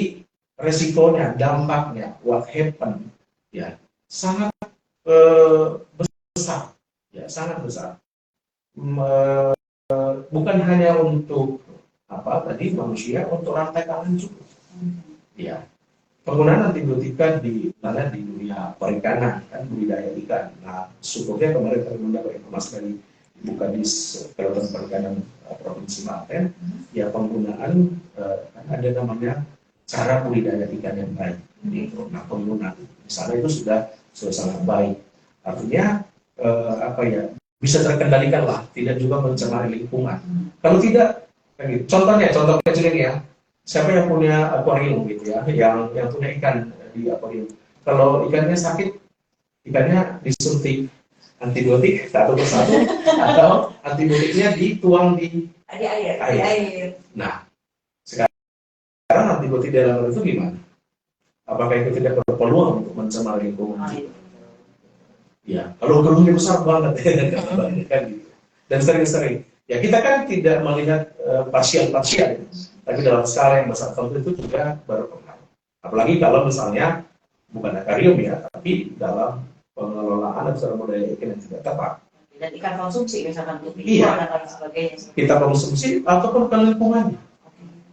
resikonya, dampaknya, what happen, ya sangat besar, ya sangat besar. Bukan hanya untuk manusia, untuk rantai pangan juga. Ya, penggunaan antibiotika di dunia perikanan kan budidaya ikan. Nah, syukurnya kemarin kami mendapat informasi dari buka di Kelautan Perikanan Provinsi Banten, ya penggunaan ada namanya cara budidaya ikan yang baik. Nah, penggunaan misalnya itu sudah sangat baik. Artinya bisa terkendalikan lah, tidak juga mencemari lingkungan. Kalau tidak, contoh kecil ini ya. Siapa yang punya akuarium gitu ya, yang punya ikan di akuarium. Kalau ikannya sakit, ikannya disuntik antibiotik satu persatu atau antibiotiknya dituang di air. Nah, sekarang antibiotik dalam air itu gimana? Apakah itu tidak berpeluang untuk mencemari lingkungan? Ya, kalau gerungnya besar banget kan gitu. Dan sering-sering. Ya kita kan tidak melihat parsial-parsial. Tapi dalam skala yang besar tentu itu juga berpengaruh. Apalagi kalau misalnya bukan akuarium ya, tapi dalam pengelolaan atau budaya ikan yang tidak tepat. Dan ikan konsumsi misalkan untuk ikan dan sebagainya. Kita konsumsi ataupun ke lingkungannya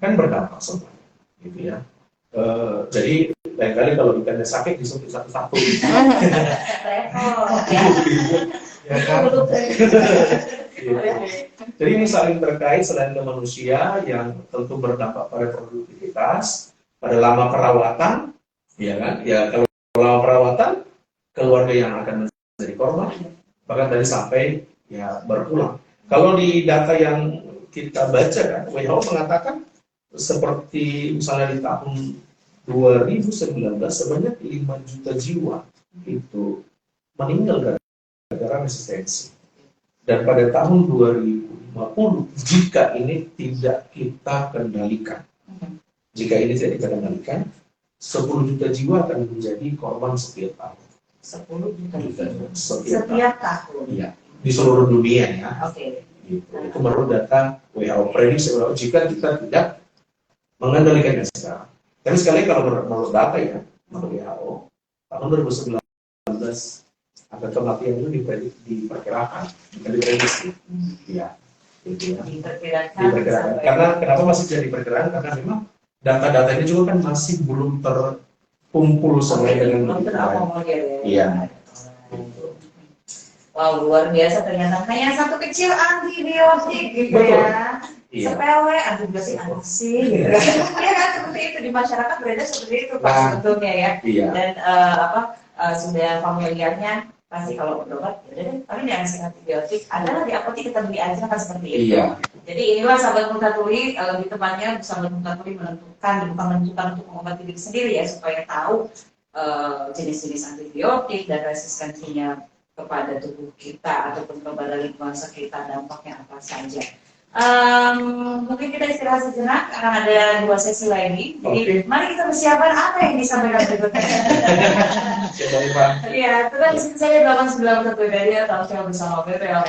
kan berdampak semua, gitu ya. Jadi lain kali kalau ikannya sakit disuntik satu-satu. Ya kan? Jadi ini saling terkait selain ke manusia yang tentu berdampak pada produktivitas, pada lama perawatan, ya kan? Ya kalau lama perawatan, keluarga yang akan menjadi korban, bahkan dari sampai ya berpulang. Kalau di data yang kita baca kan, WHO mengatakan seperti misalnya di tahun 2019 sebanyak 5 juta jiwa itu meninggal gara-gara resistensi. Dan pada tahun 2050, jika ini tidak kita kendalikan, 10 juta jiwa akan menjadi korban setiap tahun. 10 juta setiap tahun. Iya, di seluruh dunia ya. Oke. Gitu. Itu menurut data WHO. Prediksi jika kita tidak mengendalikannya sekarang. Tapi sekali kalau menurut data ya, menurut WHO, tahun 2019 angka kematian itu diperkirakan, bukan diprediksi. Ya, gitu ya. Diperkirakan. Karena kenapa masih jadi perkiraan? Karena memang data-data ini juga kan masih belum terkumpul semuanya dengan baik. Iya. Wow, luar biasa ternyata. Hanya satu kecil antibiotik gitu ya. Iya. Sepele, antibiotik apa sih? Gitu. Ya kan seperti itu di masyarakat beredar seperti itu Pak sebetulnya ya. Iya. Dan sudah familiarnya pasti kalau berobat, jadi tapi jangan sering antibiotik. Adalah di apotek kita beli aja kan seperti itu. Iya. Jadi inilah sahabat Multatuli, lebih tepatnya sahabat Multatuli bukan menentukan untuk mengobati diri sendiri ya supaya tahu jenis-jenis antibiotik dan resistensinya kepada tubuh kita ataupun kepada lingkungan sekitar, dampaknya apa saja. Mungkin kita istirahat sejenak karena ada 2 sesi lagi. Jadi mari kita persiapan apa yang disampaikan berikutnya. Ya, tetap di sini saya 891 dari atau bersama BPL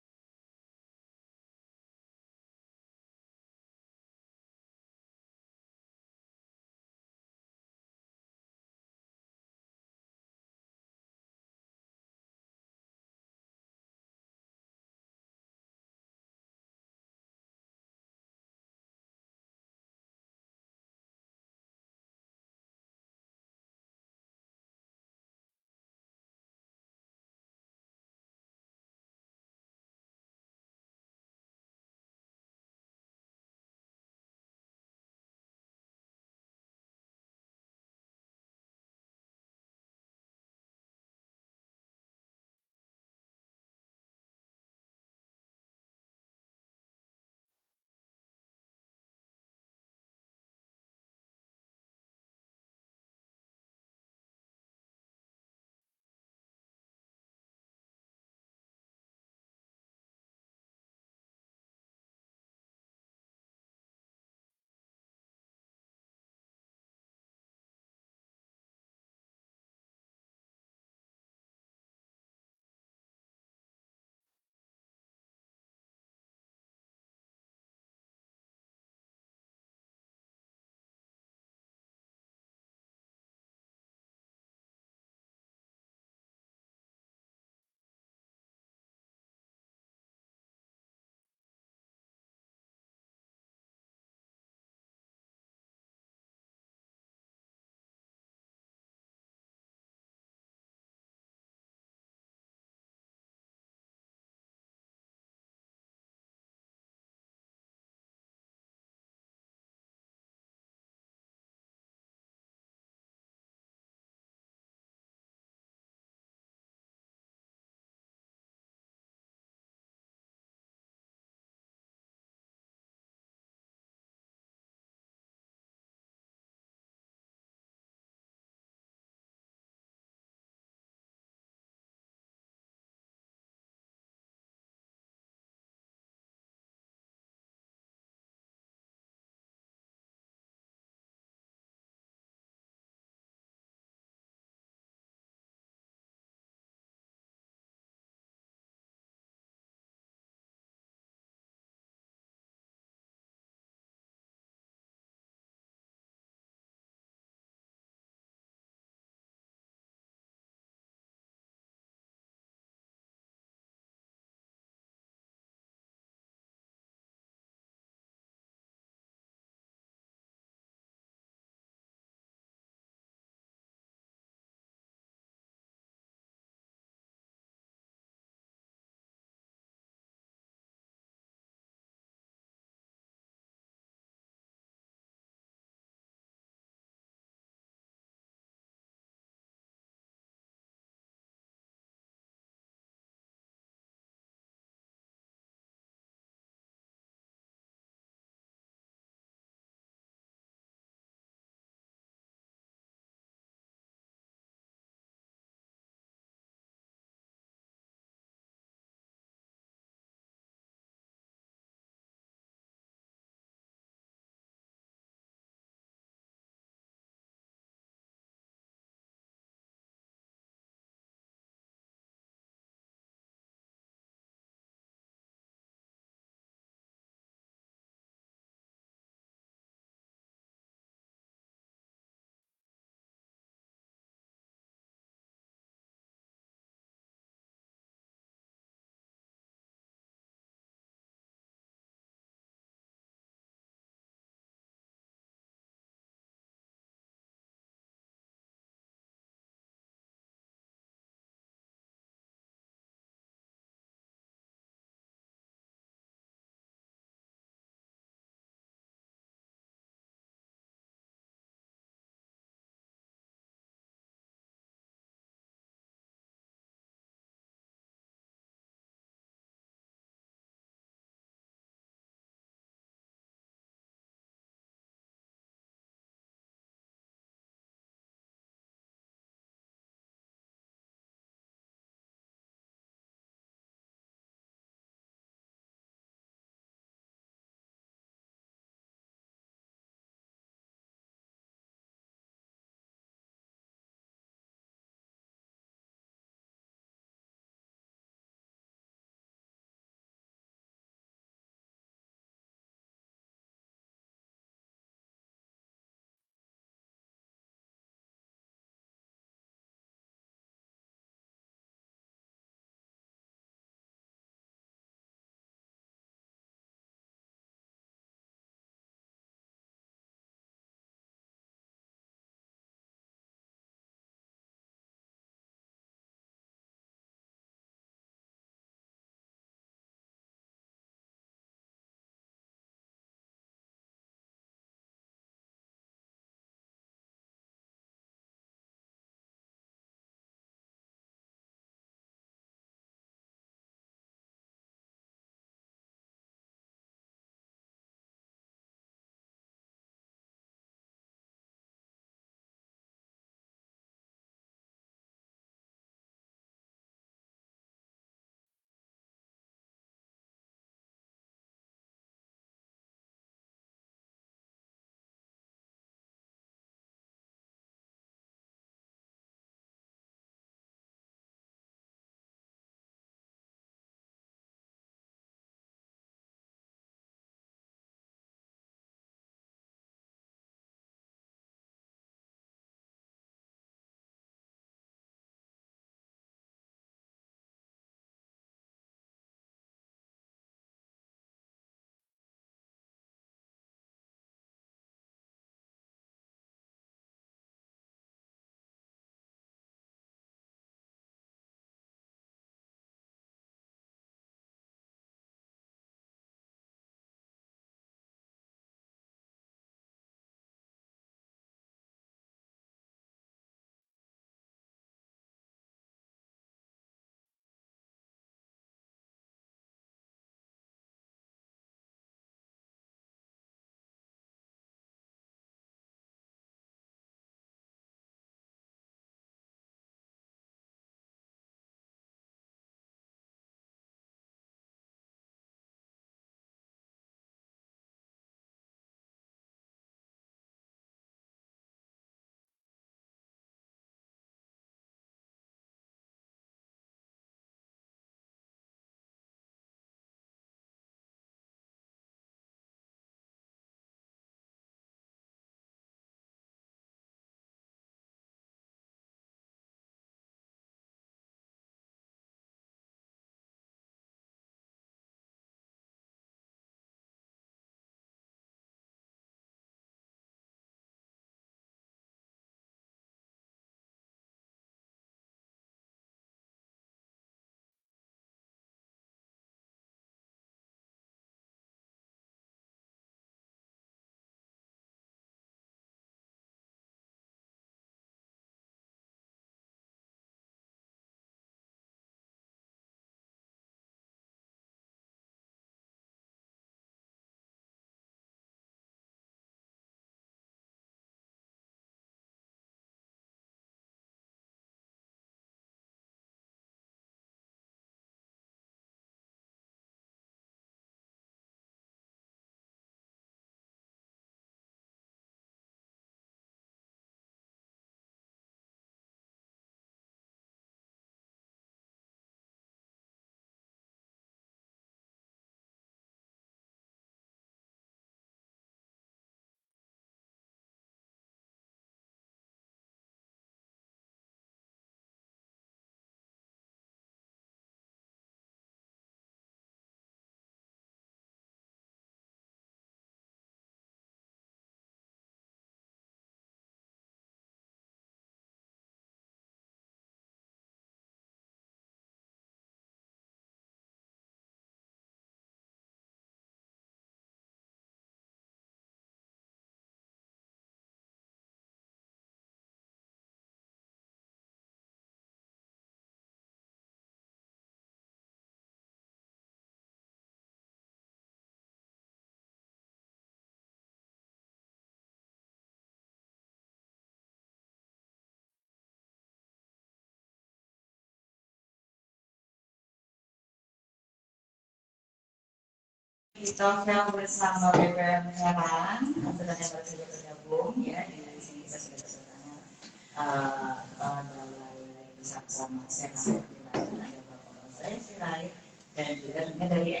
Kita bersama BPM Serang, sedang yang baru saja bergabung ya, di sini kita sudah kedatangan balai bersama Serang, ada Bapak saya Sirai, dan juga tentunya dari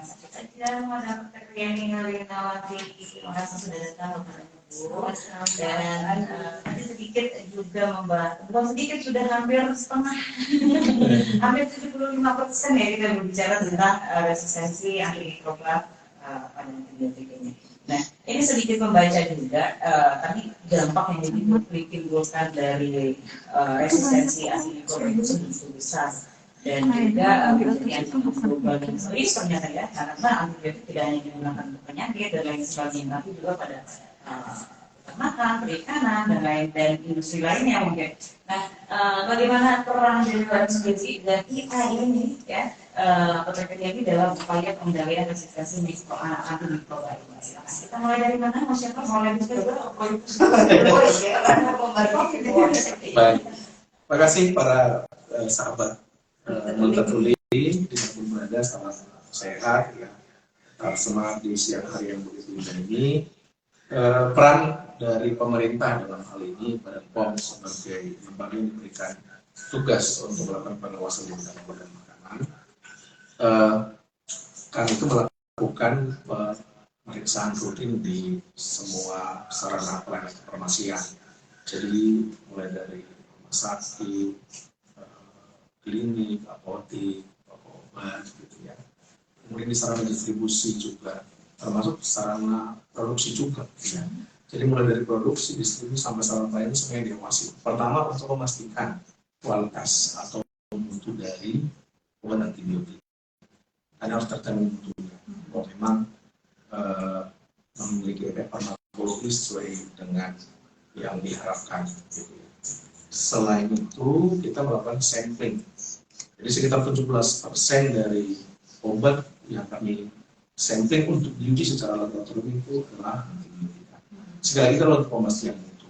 sakit saja ada Kriani Ngalinawati, terima kasih sudah datang kepada Ibu, dan tadi sedikit juga membahas, bukan sedikit, sudah hampir setengah, hampir 75% ya kita berbicara tentang resistensi antimikrobak pada antibiotik ini. Nah, ini sedikit membaca juga, tapi dampak yang ditimbulkan dari resistensi antimikrobak itu begitu besar. Dan juga menjadi ancaman global yang serius ternyata ya, karena antibiotik tidak hanya digunakan untuk penyakit dan lain sebagainya, tapi juga pada peternakan, perikanan, dan lain dan industri lainnya mungkin. Nah, bagaimana peran dari resistensi dan IA ini ya, ini dalam upaya pengendalian resistensi antimikrobak ini? Silakan. Kita mulai dari mana? Mas Syafar, mulai dari mana? Baik, terima kasih para sahabat Multatuli dimanapun berada, salam sehat ya, semangat di siang hari yang begitu indah ini. Peran dari pemerintah dalam hal ini Badan POM sebagai lembaga yang diberikan tugas untuk melakukan pengawasan di bidang obat dan makanan, kami itu melakukan pemeriksaan rutin di semua sarana pelayanan kefarmasian. Jadi mulai dari rumah sakit, klinik, apotek, toko obat, gitu ya. Kemudian di sarana distribusi juga, termasuk sarana produksi juga. Ya. Jadi mulai dari produksi, distribusi sampai sarana pelayanan semuanya diawasi. Pertama untuk memastikan kualitas atau mutu dari obat antibiotik. Karena harus terjamin mutunya. Kalau memang memiliki efek farmakologis sesuai dengan yang diharapkan. Gitu. Selain itu, kita melakukan sampling. Jadi sekitar 17% dari obat yang kami sampling untuk diuji secara laboratorium itu adalah antibiotika. Sekali lagi kalau untuk pemastian mutu.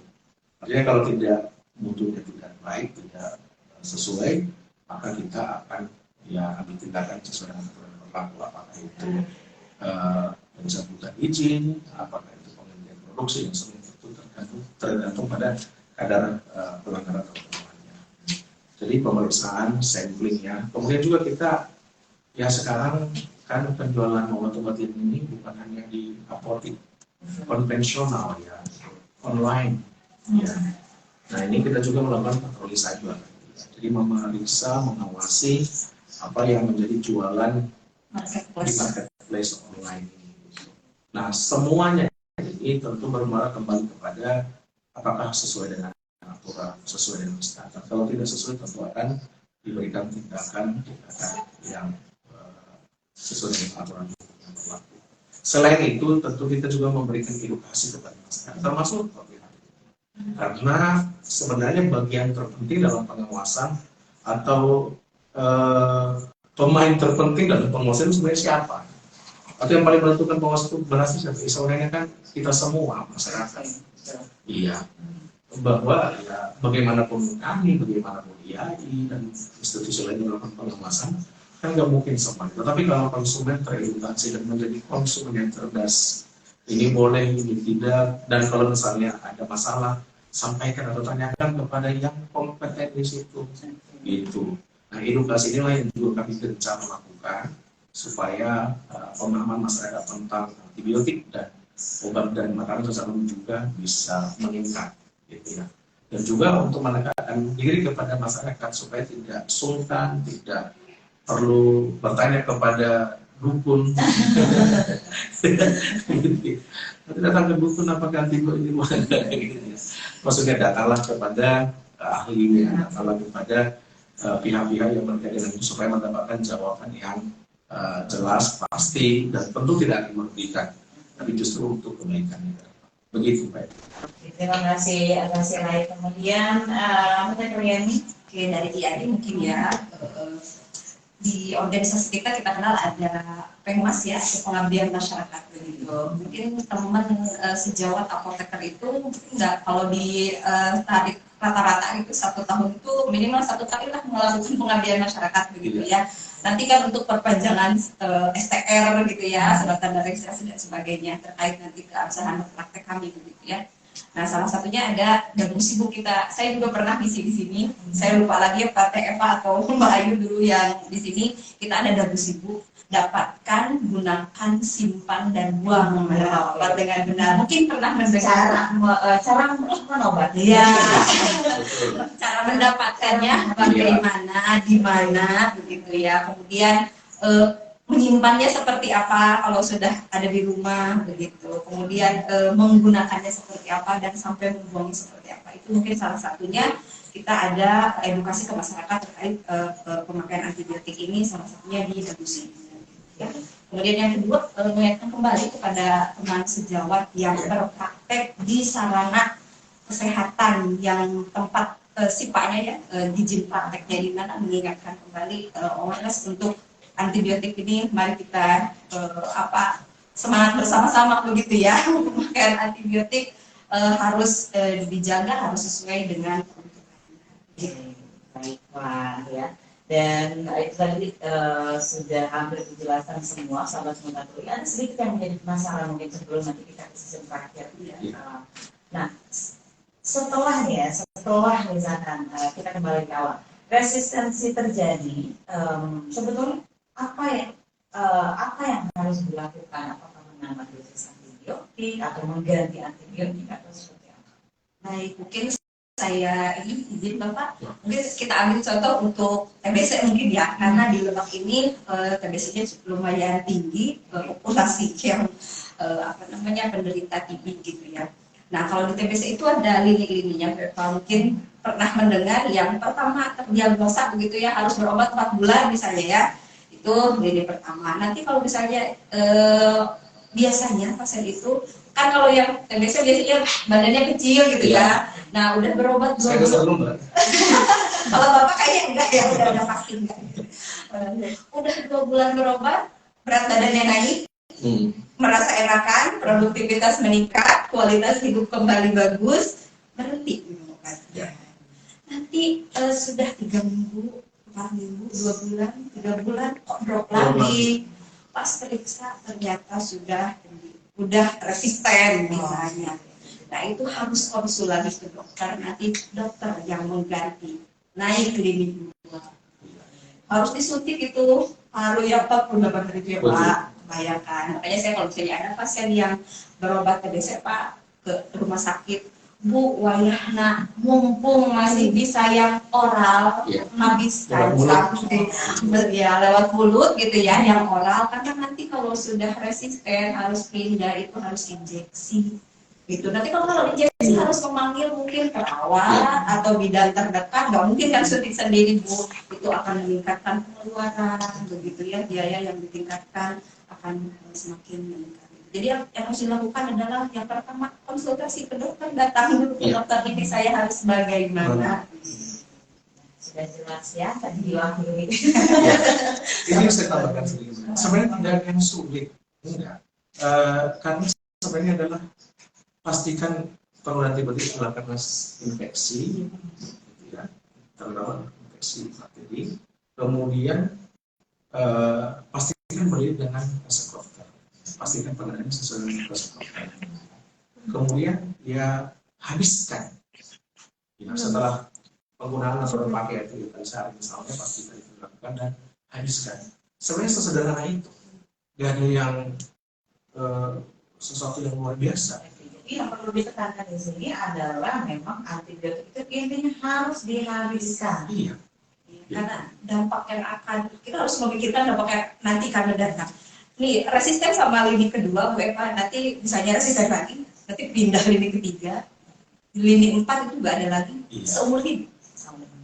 Artinya kalau tidak mutunya tidak baik, tidak sesuai, maka kita akan ambil tindakan sesuai dengan aturan yang berlaku. Apakah itu pencabutan izin, apakah itu penghentian produksi, yang semua itu tergantung pada kadar pelanggaran atau temuannya. Jadi pemeriksaan, samplingnya. Kemudian juga kita sekarang kan penjualan obat-obat ini bukan hanya di apotek konvensional ya, online ya. Nah ini kita juga melakukan patroli cyber. Jadi memeriksa, mengawasi apa yang menjadi jualan di marketplace online ini. Nah semuanya ini tentu bermuara kembali kepada apakah sesuai dengan aturan, sesuai dengan standar. Kalau tidak sesuai, tentu akan diberikan tindakan yang sesuai dengan aturan yang berlaku. Selain itu, tentu kita juga memberikan edukasi kepada masyarakat, termasuk pemerintah. Karena sebenarnya bagian terpenting dalam pengawasan atau pemain terpenting dalam pengawasan itu sebenarnya siapa? Atau yang paling menentukan pengawasan itu berhasil siapa? Sebenarnya kan kita semua masyarakat. Iya, bahwa bagaimanapun kami, bagaimanapun IAI dan institusi lain melakukan pengawasan, kan nggak mungkin semuanya. Tetapi kalau konsumen teredukasi dan menjadi konsumen yang cerdas, ini boleh, ini tidak, dan kalau misalnya ada masalah, sampaikan atau tanyakan kepada yang kompeten di situ. Gitu. Nah, edukasi inilah yang juga kami gencar melakukan supaya pemahaman masyarakat tentang antibiotik dan obat dan makanan secara umum juga bisa meningkat, gitu ya. Dan juga untuk mendekatkan diri kepada masyarakat supaya tidak sungkan, tidak perlu bertanya kepada dukun. Nanti datang ke dukun apakah antibiotik ini mana? Maksudnya datanglah kepada ahlinya, datanglah kepada pihak-pihak yang berkaitan dengan itu supaya mendapatkan jawaban yang jelas, pasti, dan tentu tidak akan merugikan, tapi justru untuk kebaikan negara. Begitu, Pak. Terima kasih atas Rai. Kemudian, Mbak Kriani dari IAI mungkin ya, di organisasi kita kenal ada Pengmas ya, pengabdian masyarakat begitu. Mungkin teman sejawat apoteker itu nggak kalau ditarik rata-rata itu 1 tahun itu minimal 1 kali lah melakukan pengabdian masyarakat begitu ya. Nanti kan untuk perpanjangan STR gitu ya, surat tanda registrasi dan sebagainya terkait nanti keabsahan praktek kami begitu ya. Nah, salah satunya ada dagu sibuk kita. Saya juga pernah ngisi di sini. Saya lupa lagi ya Pak Eva atau Mbak Ayu dulu yang di sini. Kita ada dagu sibuk. Dapatkan, gunakan, simpan dan buang dengan benar. Mungkin pernah mendengar cara menobat. Ya, cara mendapatkannya bagaimana, di mana, begitu ya. Kemudian menyimpannya seperti apa kalau sudah ada di rumah, begitu. Kemudian menggunakannya seperti apa dan sampai membuangnya seperti apa. Itu mungkin salah satunya kita ada edukasi ke masyarakat terkait pemakaian antibiotik ini, salah satunya di dagu sibuk. Ya. Kemudian yang kedua, mengingatkan kembali kepada teman sejawat yang berpraktek di sarana kesehatan yang tempat sifatnya ya izin prakteknya di mana, mengingatkan kembali awareness untuk antibiotik ini. Mari kita semangat bersama-sama begitu ya. Pemakaian antibiotik harus dijaga, harus sesuai dengan Oke, baiklah ya. Dan itu tadi sudah hampir dijelaskan semua, sahabat Mutatuli. Ada sedikit yang menjadi masalah mungkin sebelum nanti kita ke sesi terakhir. Ya. Nah, setelah misalkan kita kembali ke awal, resistensi terjadi, sebetulnya apa yang harus dilakukan? Apakah menambah dosis antibiotik atau mengganti antibiotik atau seperti apa? baik, mungkin saya ini izin Bapak, mungkin kita ambil contoh untuk TBC mungkin ya, karena di Lebak ini TBC-nya lumayan tinggi, populasi yang penderita TB gitu ya. Nah, kalau di TBC itu ada lini-lininya, Bapak mungkin pernah mendengar yang pertama terdiagnosa begitu ya, harus berobat 4 bulan misalnya ya, itu lini pertama. Nanti kalau misalnya biasanya pasien itu kan kalau yang TBC biasanya badannya kecil gitu ya. Nah, udah berobat 2 bulan. Kalau Bapak kayaknya enggak ya, udah pasti enggak. Udah 2 bulan berobat, berat badannya naik, merasa enakan, produktivitas meningkat, kualitas hidup kembali bagus, berhenti minum obat. Nanti sudah 3 minggu, 4 minggu, 2 bulan, 3 bulan, kok drop lagi. Pas periksa ternyata sudah resisten misalnya. Nah, itu harus konsul lagi ke dokter, nanti dokter yang mengganti, naik lini 2. Harus disuntik itu paru ya Pak, udah itu ya Pak, bayangkan. Makanya saya kalau misalnya ada pasien yang berobat TBC Pak ke rumah sakit, Bu, wayahna mumpung masih bisa yang oral, habiskan sampai ya lewat mulut gitu ya, yang oral, karena nanti kalau sudah resisten harus pindah, itu harus injeksi gitu. Nanti kalau injeksi harus memanggil mungkin perawat atau bidan terdekat, nggak mungkin kan suntik sendiri Bu, itu akan meningkatkan pengeluaran begitu ya, biaya yang ditingkatkan akan semakin meningkat. Jadi yang harus dilakukan adalah yang pertama konsultasi ke dokter, datang dulu ke dokter, ini saya harus bagaimana. Sudah jelas ya, tadi diwakili. Ini saya tambahkan sedikit. Sebenarnya tidak ada yang sulit, enggak. Karena sebenarnya adalah pastikan penggunaan antibiotik adalah karena infeksi, ya, terutama infeksi bakteri. Kemudian pastikan berdiri dengan resep dokter. Pastikan penanganannya sesuai dengan resep dokter. Kemudian ya habiskan. Ya, setelah penggunaan atau pakai antibiotik sehari misalnya, pastikan itu dilakukan dan habiskan. Sebenarnya sesederhana itu. Gak ada yang sesuatu yang luar biasa. Yang perlu ditekankan di sini adalah memang antibiotik itu intinya harus dihabiskan. Iya. Karena dampak yang akan, kita harus memikirkan dampaknya nanti karena datang. Nih, resisten sama lini kedua, Bu Eva, nanti misalnya resisten lagi, nanti pindah lini ketiga, lini 4 itu nggak ada lagi, seumur hidup.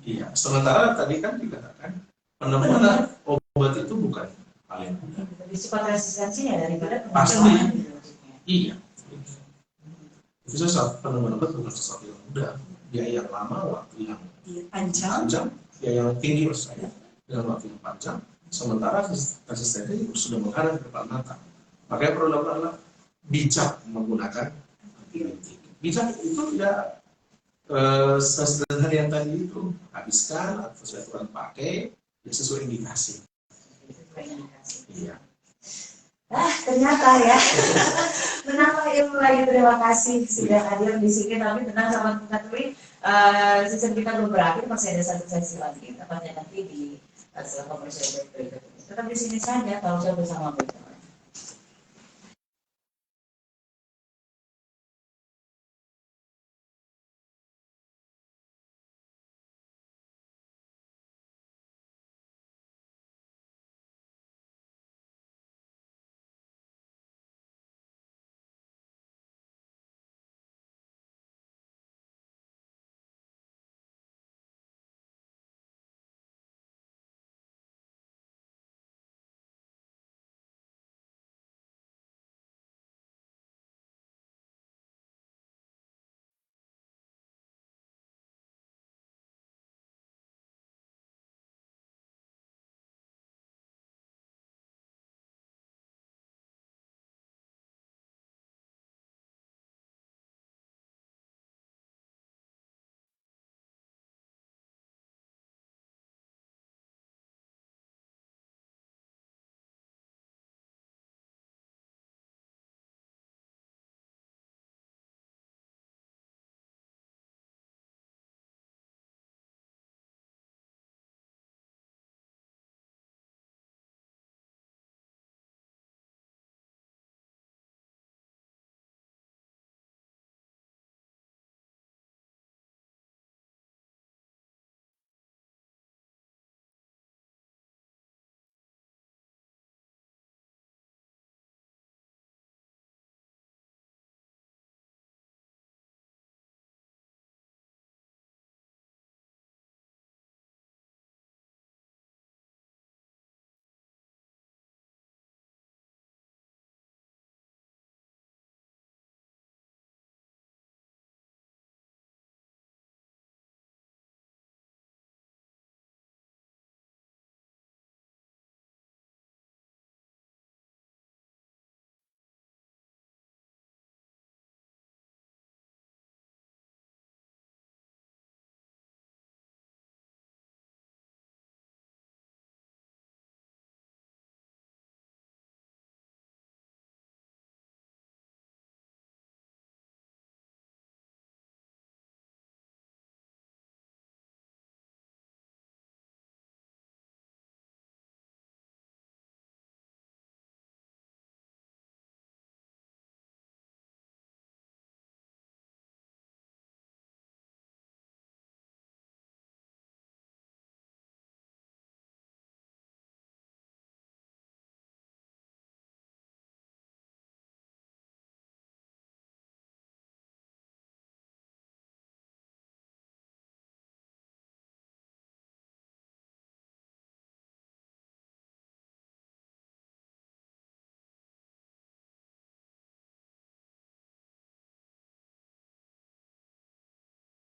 Iya, sementara tadi kan dikatakan penemuan obat itu bukan hal yang mudah. Lebih cepat resistensinya daripada Pasti. penemuan. Iya. Itu penemuan obat bukan sesuatu yang mudah, biaya yang lama, waktu yang panjang, biaya yang tinggi menurut saya, dengan waktu yang panjang. Sementara resistennya sudah menghadap ke depan mata. Makanya perlu dilakukan adalah bijak menggunakan antibiotik. Bijak itu tidak sesederhana yang tadi itu, habiskan atau sesuai aturan pakai, ya sesuai indikasi. Iya. Ternyata ya. Menambah ilmu lagi, terima kasih sudah hadir di sini. Tapi tenang sahabat Mutatulik, season kita belum berakhir, masih ada satu sesi lagi. Tepatnya nanti di setelah komersial berikut ini. Tetap di sini saja, kalau saya bersama Bapak.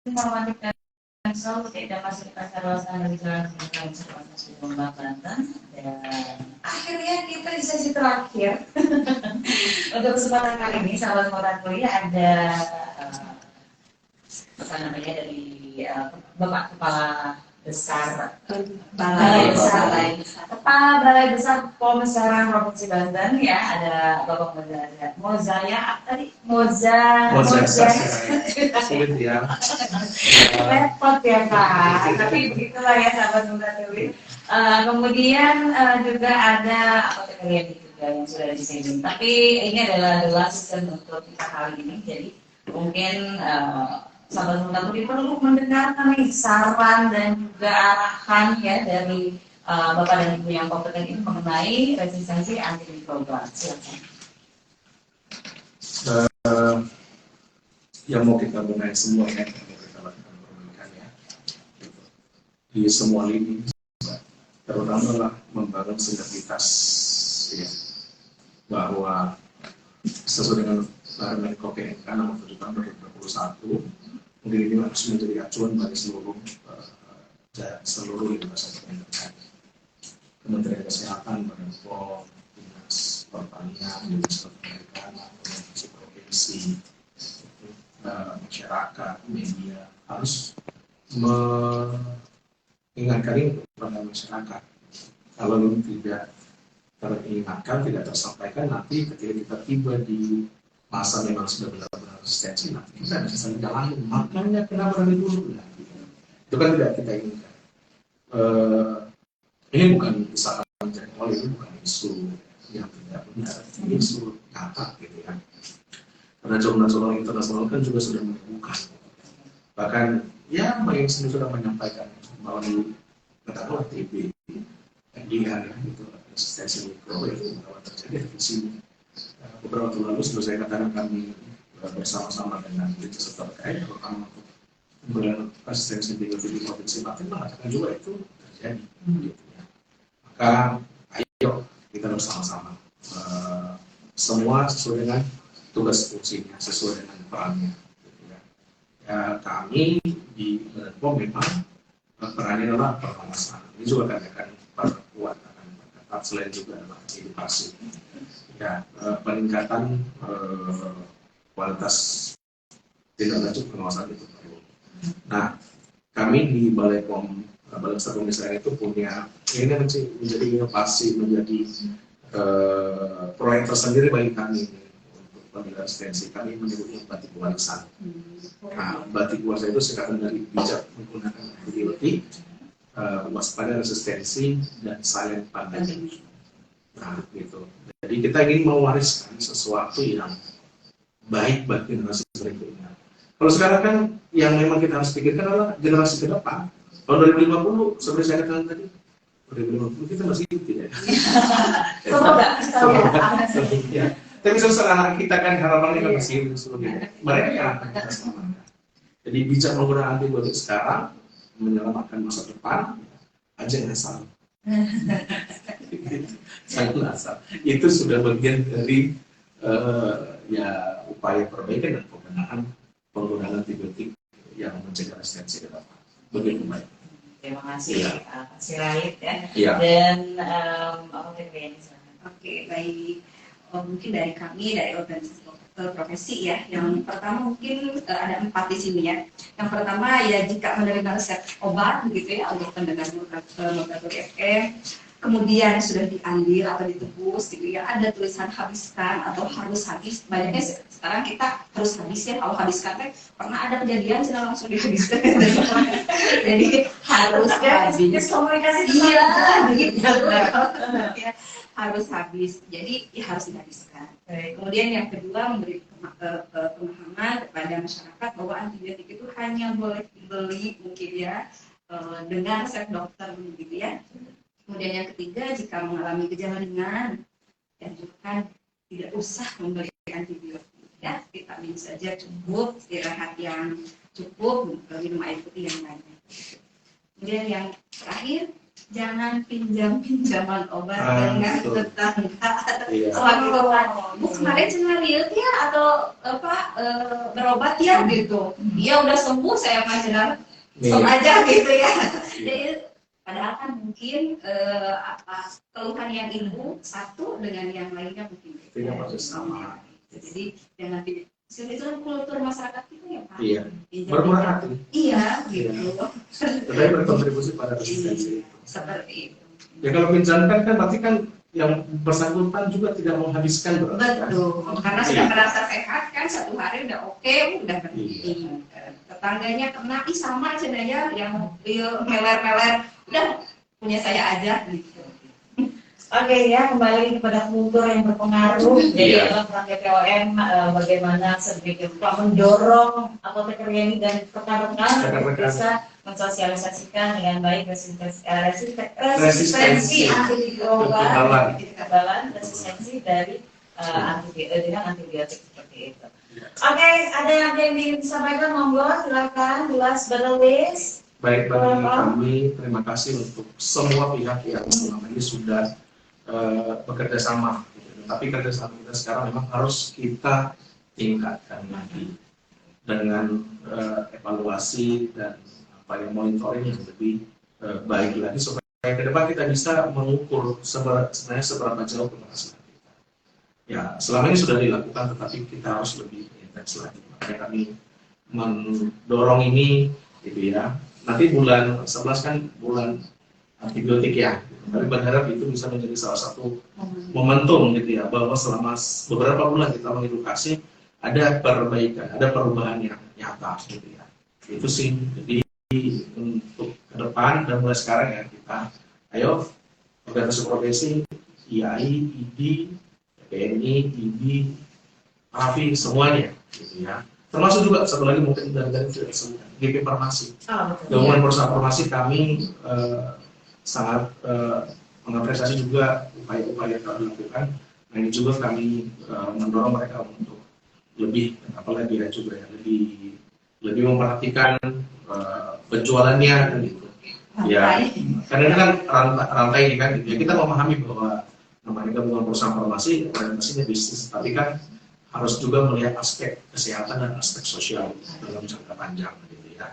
Informatif dan selalu tidak fasilitas kawasan dari Jalan Jenderal Sudirman Jombang Banten. Dan akhirnya kita di sesi terakhir untuk kesempatan kali ini sahabat Morat Kuliah ada apa namanya dari Bapak Kepala Besar Balai Besar Pemasaran Provinsi Banten ya, ada Bapak Mozaya tadi Sulit ya. repot ya Pak, tapi begitulah ya sahabat Muda Dewi. Kemudian juga ada apa kalian juga yang sudah di sini. Tapi ini adalah the last season untuk kita kali ini, jadi mungkin sahabat Muda Dewi perlu mendengarkan nih saran dan juga arahan ya dari Bapak dan Ibu yang kompeten ini mengenai resistensi antimikrobial. Silakan. Yang mau kita benahi semua ya, yang mau kita lakukan perbaikan ya di semua lini, terutama lah membangun sinergitas ya, bahwa sesuai dengan Menko PMK nomor 7 tahun 2021, mungkin ini harus menjadi acuan bagi seluruh lembaga pemerintahan, Kementerian Kesehatan, Badan POM, Dinas Pertanian, Dinas Pertanian, Provinsi, masyarakat, media harus mengingatkan ini kepada masyarakat. Kalau ini tidak teringatkan, tidak tersampaikan, nanti ketika kita tiba di masa memang sudah benar-benar resistensi, nanti kita bisa saling jalanin. Makanya kenapa dari dulu? Nah, gitu. Itu kan tidak kita inginkan. Ini bukan usaha mencari oleh, ini bukan isu yang tidak benar, ini isu nyata gitu ya. Karena jurnal-jurnal internasional kan juga sudah menemukan, bahkan ya banyak sendiri sudah menyampaikan melalui katakanlah TB, NDR ya, gitu, resistensi mikro itu bahwa terjadi di sini. Beberapa waktu lalu sudah saya katakan kami bersama-sama dengan lintas terkait, terutama untuk pemberian asistensi biotik di Provinsi Banten mengatakan juga itu terjadi. Gitu ya. Maka ayo kita bersama-sama, semua sesuai dengan tugas fungsinya, sesuai dengan perannya. Gitu ya. Ya, kami di Badan memang perannya adalah pengawasan. Ini juga akan perkuat, akan berketat selain juga adalah edukasi. Ya, peningkatan kualitas tindak lanjut pengawasan itu perlu. Nah, kami di Balai Besar Pemisahan itu punya ini menjadi inovasi, menjadi proyek tersendiri bagi kami untuk pembinaan asistensi. Kami menyebutnya batik warisan. Nah, batik warisan itu singkatan dari bijak menggunakan antibiotik, waspada resistensi, dan silent pandemi. Nah, gitu. Jadi kita ingin mewariskan sesuatu yang baik bagi generasi berikutnya. Kalau sekarang kan yang memang kita harus pikirkan adalah generasi ke depan. Kalau 2050, seperti saya katakan tadi, 2050 kita masih hidup ya. Ya. Tapi sesuatu anak kita kan harapannya kan masih hidup sebagainya. Mereka yang akan kita selamatkan. Jadi bijak menggunakan antibiotik sekarang menyelamatkan masa depan, aja yang salah. Sangat asal. Itu sudah bagian dari ya upaya perbaikan dan pembenahan penggunaan antibiotik yang mencegah resistensi ke depan. Begitu baik. Terima kasih Pak Sirait ya. Ya. Dan Oke, baik. Mungkin dari kami, dari organisasi profesi ya. Yang pertama mungkin ada 4 di sini ya. Yang pertama ya jika menerima resep obat begitu ya untuk pendengar Modatori FM, kemudian sudah diambil atau ditebus gitu ya, ada tulisan habiskan atau harus habis. Banyaknya sekarang kita harus habis ya, kalau habiskan pernah ada kejadian sudah langsung dihabiskan. Jadi harusnya habis komunikasi iya gitu ya, harus habis. Jadi ya harus dihabiskan. Kemudian yang kedua memberi pemahaman kepada masyarakat bahwa antibiotik itu hanya boleh dibeli mungkin ya dengan resep dokter begitu ya. Kemudian yang ketiga, jika mengalami gejala ringan, dianjurkan tidak usah memberi antibiotik. Ya, vitamin saja cukup, istirahat yang cukup, minum air putih yang banyak. Kemudian yang terakhir, jangan pinjaman obat dengan tetangga. Bu kemarin cuma lihat ya atau berobat ya gitu. Dia udah sembuh, saya masih aja gitu ya. Jadi padahal kan mungkin keluhan yang ibu satu dengan yang lainnya mungkin tidak pasti sama. Jadi jangan itu kan kultur masyarakat kita ya Pak. Iya. Bermurah hati. Iya gitu. Tetapi berkontribusi pada resistensi. Seperti itu. Ya kalau pinjamkan kan berarti kan yang bersangkutan juga tidak menghabiskan berarti. Betul. Karena sudah merasa sehat kan 1 hari udah oke, udah berhenti. Tetangganya kena sama cenanya yang meler-meler udah punya saya aja gitu. Oke ya, kembali kepada kultur yang berpengaruh. Jadi dalam peran BPOM bagaimana sedikit rupa mendorong apoteker ini dan rekan-rekan untuk bisa mensosialisasikan dengan baik resistensi antimikroba, kekebalan resistensi dari dengan antibiotik seperti itu. Oke, ada yang ingin disampaikan, monggo silakan, Bulas Badalis. Baik, bagi kami terima kasih untuk semua pihak yang selama ini sudah bekerja sama. Tapi kerjasama kita sekarang memang harus kita tingkatkan lagi dengan evaluasi dan monitoring yang lebih baik lagi supaya ke depan kita bisa mengukur sebenarnya seberapa jauh keberhasilan kita. Ya, selama ini sudah dilakukan, tetapi kita harus lebih intens lagi. Makanya kami mendorong ini gitu ya. Nanti bulan 11 kan bulan antibiotik ya. Tapi berharap itu bisa menjadi salah satu momentum gitu ya, bahwa selama beberapa bulan kita mengedukasi ada perbaikan, ada perubahan yang nyata gitu ya. Itu sih. Jadi untuk ke depan dan mulai sekarang ya kita ayo organisasi profesi, IAI, ID, PNI, IB, AFI semuanya gitu ya. Termasuk juga satu lagi mungkin dari sudah disebutkan GP Farmasi. Gabungan perusahaan farmasi kami sangat mengapresiasi juga upaya-upaya yang kami lakukan. Nah ini juga kami mendorong mereka untuk lebih, apalagi ya juga ya, lebih memperhatikan penjualannya kan gitu. Ya, karena ini kan rantai ini kan, gitu. Ya, kita memahami bahwa namanya gabungan perusahaan farmasi orientasinya bisnis, tapi kan harus juga melihat aspek kesehatan dan aspek sosial dalam jangka panjang gitu ya.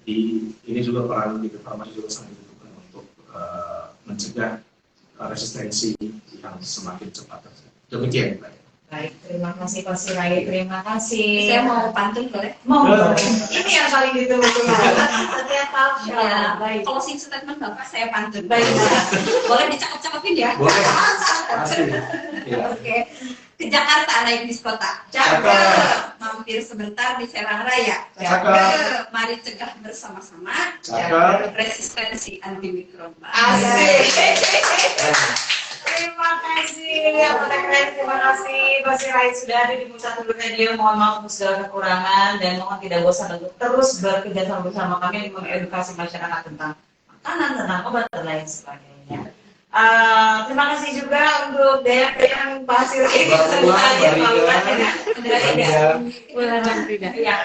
Jadi ini juga peran GP Farmasi juga sangat dibutuhkan untuk mencegah resistensi yang semakin cepat. Demikian Pak. Baik, terima kasih Pak Sirait, terima kasih. Saya mau pantun boleh? Mau. Ini yang paling ditunggu-tunggu. Setiap tahun. Ya, Baik. closing statement Bapak saya pantun. Baik. Boleh dicakap-cakapin ya? Boleh. Pasti. Ya. Oke. Ke Jakarta naik bis kota. Cakep. Mampir sebentar di Serang Raya. Cakep. Mari cegah bersama-sama. Cakep. Resistensi antimikroba. Asik. Terima kasih, terima kasih Pak Sirait sudah ada di Pusat Hulu Radio. Mohon maaf untuk segala kekurangan dan mohon tidak bosan untuk terus bekerja sama bersama kami mengedukasi masyarakat tentang makanan, tentang obat dan lain sebagainya. Terima kasih juga untuk Dea yang Pak Sirait.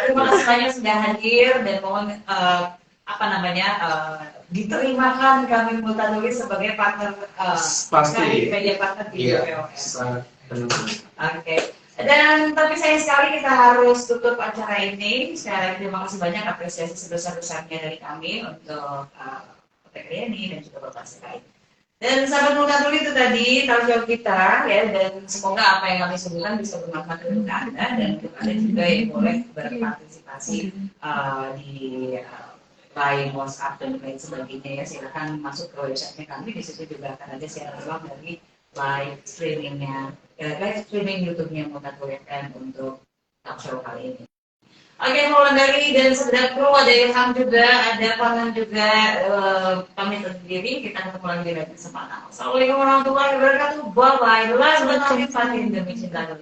Terima kasih banyak sudah hadir dan mohon diterimakan kami Multatuli sebagai partner Pasti. media partner di BPOS. Oke. Dan tapi sayang sekali kita harus tutup acara ini. Sekali lagi terima kasih banyak apresiasi sebesar-besarnya dari kami untuk Pak Riani dan juga Bapak Sirait. Dan sahabat Multatuli itu tadi tanggung jawab kita ya, dan semoga apa yang kami sebutkan bisa bermanfaat untuk Anda dan Anda juga yang boleh berpartisipasi di lain WhatsApp dan lain sebagainya ya, silakan masuk ke websitenya kami, di situ juga akan ada siaran ulang dari live streaming YouTube-nya Multatuli FM untuk talk show kali ini. Oke, mulai dari dan sekedar kru ada Ilham juga, ada Pangan juga, kami terdiri, kita ketemu lagi di lain kesempatan. Assalamualaikum warahmatullahi wabarakatuh. Bye bye. Last but not least, Fatin demi cinta.